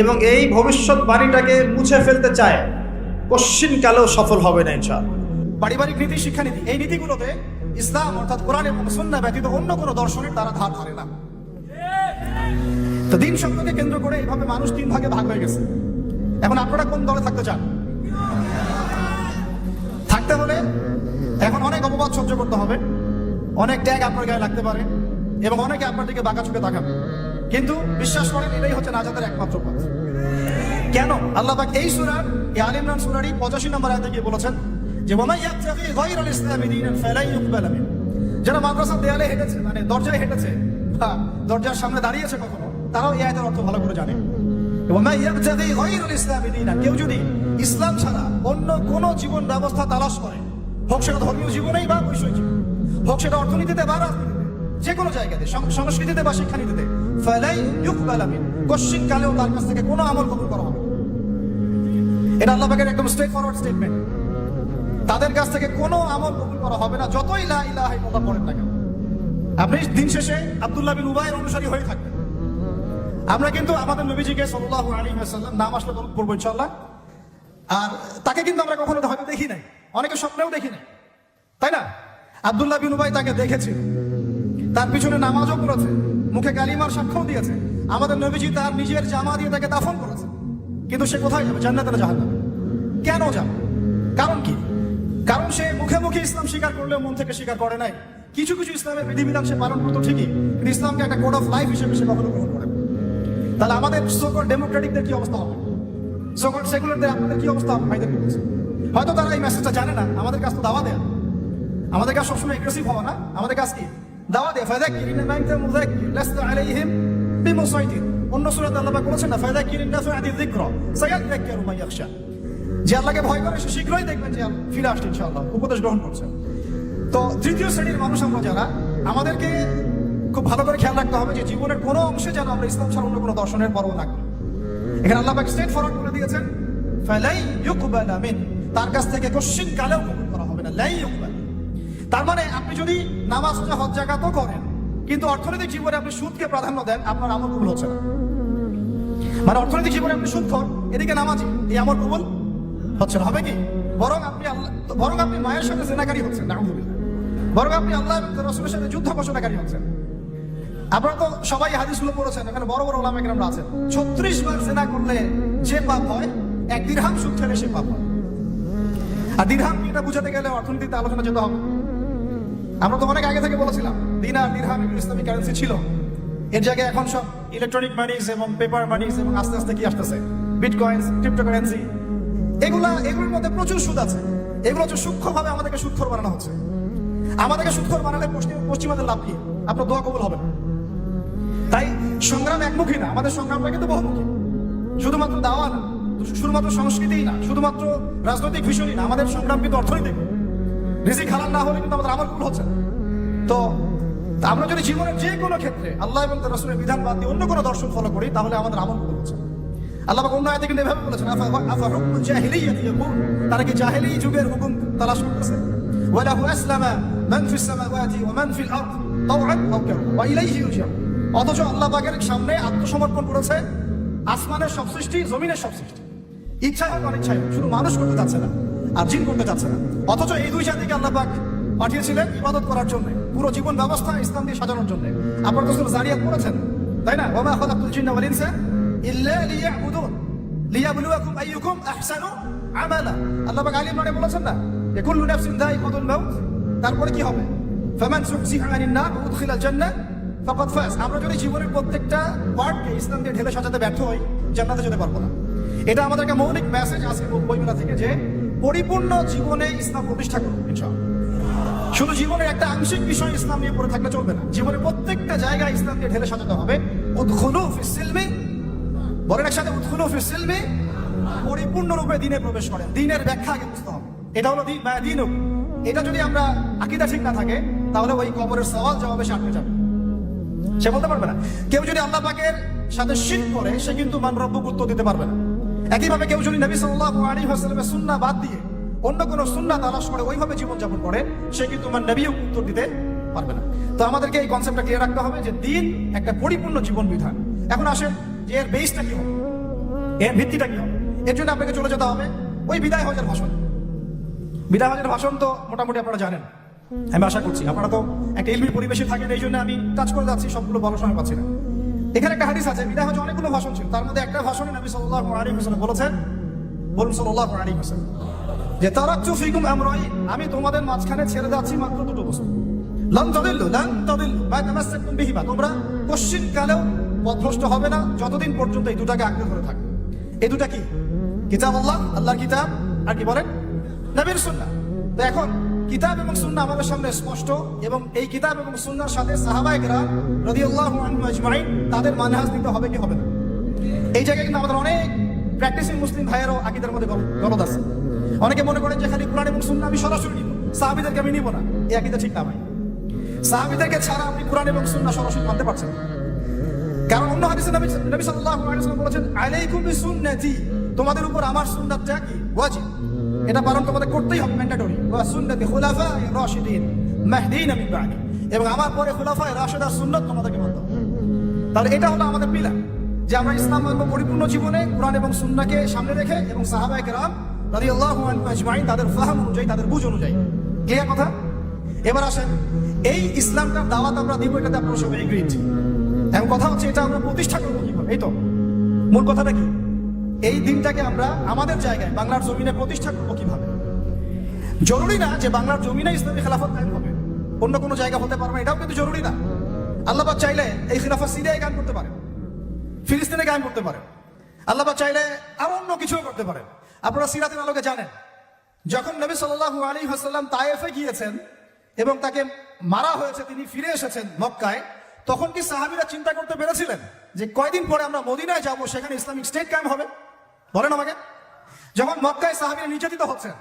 এবং এই ভবিষ্যৎবাণীটাকে মুছে ফেলতে চায়, কশ্চিনকালেও সফল হবে না ইনশাআল্লাহ। পারিবারিক নীতি, শিক্ষানীতি, এই নীতিগুলোতে ইসলাম অর্থাৎ কোরআন এবং সুন্নাহ ব্যতীত অন্য কোনো দর্শনের তারা ধার ধারে না। তো দিন শব্দকে কেন্দ্র করে এইভাবে মানুষ তিন ভাগে ভাগ হয়ে গেছে। এখন আপনারা কোন দলে থাকতে চান? থাকতে হলে এখন অনেক অপবাদ সহ্য করতে হবে, অনেক ট্যাগ আপনার গায়ে লাগতে পারে এবং অনেকে আপনার দিকে বাঁকা চোখে তাকাবে, কিন্তু বিশ্বাস করেন এটাই হচ্ছে নাজাতের একমাত্র পথ। কেন? আল্লাহ পাক এই সূরার এই আলে ইমরান সূরারই 85 নম্বর আয়াতে গিয়ে বলেছেন যে ওয়া মান ইয়াবতাগি গায়রাল ইসলামি দীনান ফালা ইউকবাল মিন। যারা মাদ্রাসার দেয়ালে হেঁটেছে, মানে দরজায় হেঁটেছে বা দরজার সামনে দাঁড়িয়েছে কখনো, তারাও এই আয়াতের অর্থ ভালো করে জানে। ওয়া মান ইয়াবতাগি গায়রাল ইসলামি দীনান, কেউ যদি ইসলাম ছাড়া অন্য কোন জীবন ব্যবস্থা তালাশ করে, হোক সেটা ধর্মীয় জীবনেই বা বৈষয়িক জীবন, হোক সেটা অর্থনীতিতে বা রাজনীতিতে, যে কোনো জায়গাতে, সংস্কৃতিতে বা শিক্ষানীতিতে, ফালা ইউকবাল মিন, কোশ্চিন কালেও তার কাছ থেকে কোনো আমল কবুল করা হবে না। এটা আল্লাহ পাকের একদম স্ট্রেট ফরওয়ার্ড স্টেটমেন্ট। তাদের কাছ থেকে কোনো আমল কবুল করা হবে না, যতই লা ইলাহা ইল্লাল্লাহ পড়েন না কেন। আপনি দিন শেষে আব্দুল্লাহ বিন উবাইয়ের অনুসারী হয়ে থাকবেন। আমরা কিন্তু আমাদের নবীজিকে সাল্লাল্লাহু আলাইহি ওয়াসাল্লাম নাম আসলে পড়বো ইনশাআল্লাহ। আর তাকে কিন্তু আমরা কখনো হয়তো দেখি নাই, অনেকে স্বপ্নেও দেখি নাই, তাই না? আব্দুল্লাহ বিন উবাই তাকে দেখেছে, তার পিছনে নামাজও পড়েছে, মুখে কালিমার সাক্ষ্য দিয়েছে। আমাদের নবীজি তার নিজের জামা দিয়ে তাকে দাফন করেছে, কিন্তু সে কোথায় যাবে? জান্নাতে না জাহান্নামে? কেন যাবে? কারণ কি? কারণ সে মুখে মুখে ইসলাম স্বীকার করলেও মন থেকে স্বীকার করে নাই। কিছু কিছু ইসলামের বিধিবিধান সে পালন করতো ঠিকই, কিন্তু ইসলামকে একটা কোড অফ লাইফ হিসেবে সে কখনো গ্রহণ করে। তাহলে আমাদের সোকল ডেমোক্রেটিকদের কি অবস্থা হবে? সোকল সেকুলারদের আপনাদের কি অবস্থা হবে? ভাইদের বলছে, হয়তো তারা এই মেসেজটা জানে না। আমাদের কাছে তো দাওয়া দেয়া, আমাদের কাছে সবসময় এগ্রেসিভ হওয়া না, আমাদের কাছে কি দাওয়া দেয়া। ফাযাক্কির ইন্নামা আনতা মুযাক্কির লাস্তা আলাইহিম বিমুসাইতির। অন্য সূরাতে আল্লাহ পাক বলেছেন না, ফাযাক্কির ইন নাফা'আতি যিকরা সায়াযাক্কারু মান ইয়াখশা। যে আল্লাহকে ভয় করে সে শীঘ্রই দেখবেন যে ফিরে আসছে ইনশাআল্লাহ, উপদেশ গ্রহণ করছে। তো তৃতীয় শ্রেণীর মানুষ আমরা যারা, আমাদেরকে খুব ভালো করে খেয়াল রাখতে হবে যে জীবনের কোনো অংশে যেন আমরা ইসলাম ছাড়া অন্য কোনো দর্শনের পরোয়া না করি। এখানে আল্লাহ পাক স্ট্রেট ফরওয়ার্ড করে দিয়েছেন, ফালাই ইউকবাল মিন, তার কাছ থেকে কোশ্চিন কালেও কবুল করা হবে না, লাই ইউকবাল। তার মানে আপনি যদি নামাজ রোজা হজ যাকাতও করেন, কিন্তু অর্থনৈতিক জীবনে আপনি সুদকে প্রাধান্য দেন, আপনার আমল কবুল হচ্ছে না। মানে অর্থনৈতিক জীবনে আপনি সুদ খান, এদিকে নামাজি, এই আমল কবুল হচ্ছে না। হবে কি? বরং আপনি মায়ের সাথে জেনাকারী হচ্ছেন, নাউযুবিল্লাহ। বরং আপনি আল্লাহ এবং রাসূলের সাথে যুদ্ধ ঘোষণাকারী হচ্ছেন। আপনারা তো সবাই হাদিসগুলো পড়েছেন, এখানে বড় বড় ওলামা কেরামরা আছেন। 36 বার জিনা করলে যে পাপ হয়, 1 দিরহাম সুদ খেলে সে পাপ হয়। আর দিরহাম কি, এটা বুঝাতে গেলে অর্থনীতিতে আলোচনা যেতে হবে। আমরা তো অনেক আগে থেকে বলেছিলাম দিনার দিরহাম এগুলো ইসলামিক কারেন্সি ছিল। এর জায়গায় এখন সব ইলেকট্রনিক মানিজ এবং পেপার মানিজ এবং আস্তে আস্তে কি আসতেছে, বিটকয়েন্স, ক্রিপ্টোকারেন্সি। এগুলোর মধ্যে প্রচুর সুদ আছে। এগুলো হচ্ছে সূক্ষ্মভাবে আমাদেরকে সুদখোর বানানো হচ্ছে। আমাদেরকে সুদখোর বানালে পশ্চিমাদের লাভ কি? আপনার দোয়া কবুল হবে না। তাই সংগ্রাম একমুখী না, আমাদের সংগ্রামটা কিন্তু বহুমুখী। শুধুমাত্র দাওয়া না, শুধুমাত্র সংস্কৃতিই না, শুধুমাত্র রাজনৈতিক ভীষণই না, আমাদের সংগ্রাম কিন্তু অর্থনৈতিক। রিজিক হালাল না হলে কিন্তু আমাদের আমল কবুল হচ্ছে না। তো আমরা যদি জীবনের যে কোনো ক্ষেত্রে আল্লাহ এবং তার রাসূলের বিধান বাদ দিয়ে অন্য কোনো দর্শন ফলো করি, তাহলে আমাদের আমল কবুল হচ্ছে না। আল্লাহ পাক অন্য আয়াতে কিন্তু এভাবে বলেছেন, আফা হুকমুল জাহিলিয়্যাতি ইয়াকুন, তারা কি জাহেলি যুগের হুকুম তালাশ করতেছে। ওয়া লাহু আসলামা মান ফিস সামাওয়াতি ওয়া মান ফিল আরদ তাওআন আও কারহা ওয়া ইলাইহি ইউরজাউন। অথচ আল্লাহ পাকের সামনে আত্মসমর্পণ করেছে আসমানের সব সৃষ্টি, জমিনের সব সৃষ্টি। ইচ্ছায় হোক অনিচ্ছায় হোক, শুধু মানুষ করতে যাচ্ছে না আর জিন করতে যাচ্ছে না। অথচ এই দুই জাতিকে আল্লাহ পাক পাঠিয়েছিলেন ইবাদত করার জন্য, পুরো জীবন ব্যবস্থা ইসলাম দিয়ে সাজানোর জন্য। আপনারা তো সূরা যারিয়াত পড়েছেন, তাই না? ওয়া মা খালাকতুল জিন্না ওয়াল ইনসা ইল্লা লিয়াবুদুন লিয়াবলুয়াকুম আইয়ুকুম আহসানু আমালা। আল্লাহ পাক আলী ইমরানে বলেছেন না যে কুল্লু নাফসিন যায়িকাতুল মাউত, তারপরে কি হবে? ফামান সুহজিহা আনিন নার ওয়া উদখিলাল জান্নাহ ফাকাদ ফাজ। আমরা যদি জীবনের প্রত্যেকটা ওয়ার্ডকে ইসলাম দিয়ে ঢেলে সাজাতে ব্যর্থ হই, জান্নাতে যেতে পারবো না। এটা আমাদেরকে মৌলিক মেসেজ আজকে বইমেলা থেকে, যে পরিপূর্ণ জীবনে ইসলাম প্রতিষ্ঠা করুন ইনশাআল্লাহ। শুধু জীবনের একটা আংশিক বিষয় ইসলাম নিয়ে পড়ে থাকলে চলবে না, জীবনের প্রত্যেকটা জায়গায় ইসলাম দিয়ে ঢেলে সাজাতে হবে। উদখুলু ফিস সিলমি, বলেন একসাথে, উদখুলু ফিস সিলমি, পরিপূর্ণরূপে দ্বীনে প্রবেশ করেন। দ্বীনের ব্যাখ্যা আগে বুঝতে হবে। এটা হলো দ্বীন। এটা যদি আমরা আকীদা ঠিক না থাকে, তাহলে ওই কবরের সওয়াল জবাবে সে আটকে যাবে, সে বলতে পারবে না। কেউ যদি আল্লাহ পাকের সাথে শিরক করে, সে কিন্তু মান রব্বুক উত্তর দিতে পারবে না। একইভাবে কেউ যদি নবী সাল্লাল্লাহু আলাইহি ওয়াসাল্লামের সুন্নাহ বাদ দিয়ে অন্য কোনো সুন্নাহ তালাশ করে ওইভাবে জীবনযাপন করে, সে কিন্তু মান নবীও উত্তর দিতে পারবে না। তো আমাদেরকে এই কনসেপ্টটা ক্লিয়ার রাখতে হবে যে দ্বীন একটা পরিপূর্ণ জীবন বিধান। এখন আসেন যে এর বেসটা কি হবে, এর ভিত্তিটা কি হবে। এর জন্য আপনাকে চলে যেতে হবে ওই বিদায় হজের ভাষণ। বিদায় হজের ভাষণ তো মোটামুটি আপনারা জানেন, আমি আশা করছি। আপনারা তো একটা ইলমি পরিবেশে থাকেন, এই জন্য আমি টাচ করে যাচ্ছি, সবগুলো বলার সময় পাচ্ছি না। এখানে একটা হাদিস আছে, বিদায় হচ্ছে অনেকগুলো ভাষণ ছিল, তার মধ্যে একটা ভাষণে নবী সাল্লাল্লাহু আলাইহি ওয়াসাল্লাম বলেছেন, বলুন সাল্লাল্লাহু আলাইহি ওয়াসাল্লাম, যে তারাকতু ফিকুম আমরাইন, আমি তোমাদের মাঝখানে ছেড়ে যাচ্ছি মাত্র দুটো বস্তু, লান তাদিল্লু মা তামাসসাকতুম বিহিমা, তোমরা কোশ্চিন কালেও পথভ্রষ্ট হবে না যতদিন পর্যন্ত এই দুটাকে আঁকড়ে ধরে থাকবে। এই দুটা কি? কিতাবুল্লাহ, আল্লাহর কিতাব, আর কি বলেন, নবীর সুন্নাহ। তো এখন কিতাব এবং সুন্নাহ আমাদের সামনে স্পষ্ট, এবং এই কিতাব এবং সুন্নাহর সাথে সাহাবায়ে কেরাম রাদিয়াল্লাহু আনহুম আজমাইন তাদের মানহাজ নিতে হবে কি হবে না? এই জায়গায় কিন্তু আমাদের অনেক প্র্যাকটিসিং মুসলিম ভাইয়েরও আকীদার মধ্যে গলদ আছে। অনেকে মনে করেন যে খালি কোরআন এবং সুন্নাহ আমি সরাসরি নিব, সাহাবীদেরকে আমি নিব না। এই আকীদা ঠিক না ভাই। সাহাবীদেরকে ছাড়া আপনি কোরআন এবং সুন্নাহ সরাসরি মানতে পারছেন না। কারণ অন্য হাদিসে নবী সাল্লাল্লাহু আলাইহি ওয়াসাল্লাম বলেছেন, আলাইকুম বিসুন্নতি, তোমাদের উপর আমার সুন্নাতটা কি ওয়াজিব, এটা পালন তোমাদের করতেই হবে, ম্যান্ডেটরি। ওয়া সুন্নতি খুলাফায়ে রাশিদিন মাহদিন মিন বা'দি, এবং আমার পরে খুলাফায়ে রাশিদার সুন্নাত তোমাদেরকে মানতে হবে। তাহলে এটা হলো আমাদের পিলার, যে আমরা ইসলাম ধর্ম পরিপূর্ণ জীবনে কোরআন এবং সুন্নাহকে সামনে রেখে, এবং সাহাবায়ে কেরাম রাদিয়াল্লাহু আনহুম আজমাইন তাদের ফাহম অনুযায়ী, তাদের বুঝ অনুযায়ী। ক্লিয়ার কথা? এবার আসেন, এই ইসলামটার দাওয়াত আমরা দিব, এটাতে আপনারা সবাই এগ্রিড। এখন কথা হচ্ছে এটা আমরা প্রতিষ্ঠা করবো কিভাবে? এই তো মূল কথাটা কি, এই দিনটাকে আমরা আমাদের জায়গায় বাংলার জমিনে প্রতিষ্ঠা করবো কিভাবে? জরুরি না যে বাংলার জমিনে ইসলামী খেলাফত কায়েম হবে, অন্য কোনো জায়গা হতে পারবে, এটাও কিন্তু জরুরি না। আল্লাহ পাক চাইলে এই খেলাফত সিরিয়ায় কায়েম করতে পারে, ফিলিস্তিনে কায়েম করতে পারে, আল্লাহ পাক চাইলে আরো অন্য কিছুও করতে পারে। আপনারা সিরাতের আলোকে জানেন, যখন নবী সাল্লাল্লাহু আলাইহি ওয়াসাল্লাম তায়েফে গিয়েছেন এবং তাকে মারা হয়েছে, তিনি ফিরে এসেছেন মক্কায়, তখন কি সাহাবীরা চিন্তা করতে পেরেছিলেন যে কয়দিন পরে আমরা মদিনায় যাব, সেখানে ইসলামিক স্টেট কায়েম হবে? বলেন আমাকে। যখন মক্কায় সাহাবীরা নির্যাতিত হচ্ছেন,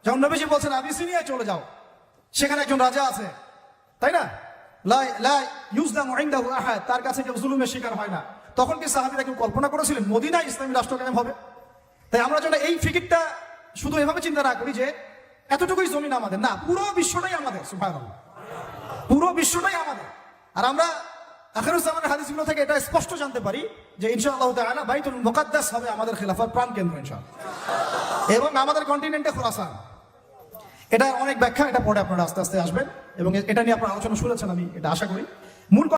যখন নবীজি বলছেন আবিসিনিয়ায় চলে যাও, সেখানে একজন রাজা আছে, তাই না, লা ইউজলামু ইনদাহু আহাদ, তার কাছে কেউ জুলুমের শিকার হয় না, তখন কি সাহাবীরা কেউ কল্পনা করেছিলেন মদিনায় ইসলামী রাষ্ট্র কায়েম হবে? তাই আমরা যেন এই ফিকিরটা শুধু এভাবে চিন্তা না করি যে এতটুকুই জমিন আমাদের, না, পুরো বিশ্বটাই আমাদের। সুবহানাল্লাহ, পুরো বিশ্বটাই আমাদের। আর আমরা আখিরুজ জামানের হাদিসগুলো থেকে এটা স্পষ্ট জানতে পারি যে ইনশাআল্লাহ তাআলা বাইতুল মুকাদ্দাস হবে আমাদের খেলাফার প্রাণ কেন্দ্র ইনশাআল্লাহ, এবং আমাদের কন্টিনেন্টে খোরাসান। এটা অনেক ব্যাখ্যা, এটা পরে আপনারা আস্তে আস্তে আসবেন, এবং এটা নিয়ে আপনারা আলোচনা শুনেছেন, আমি এটা আশা করি। মূল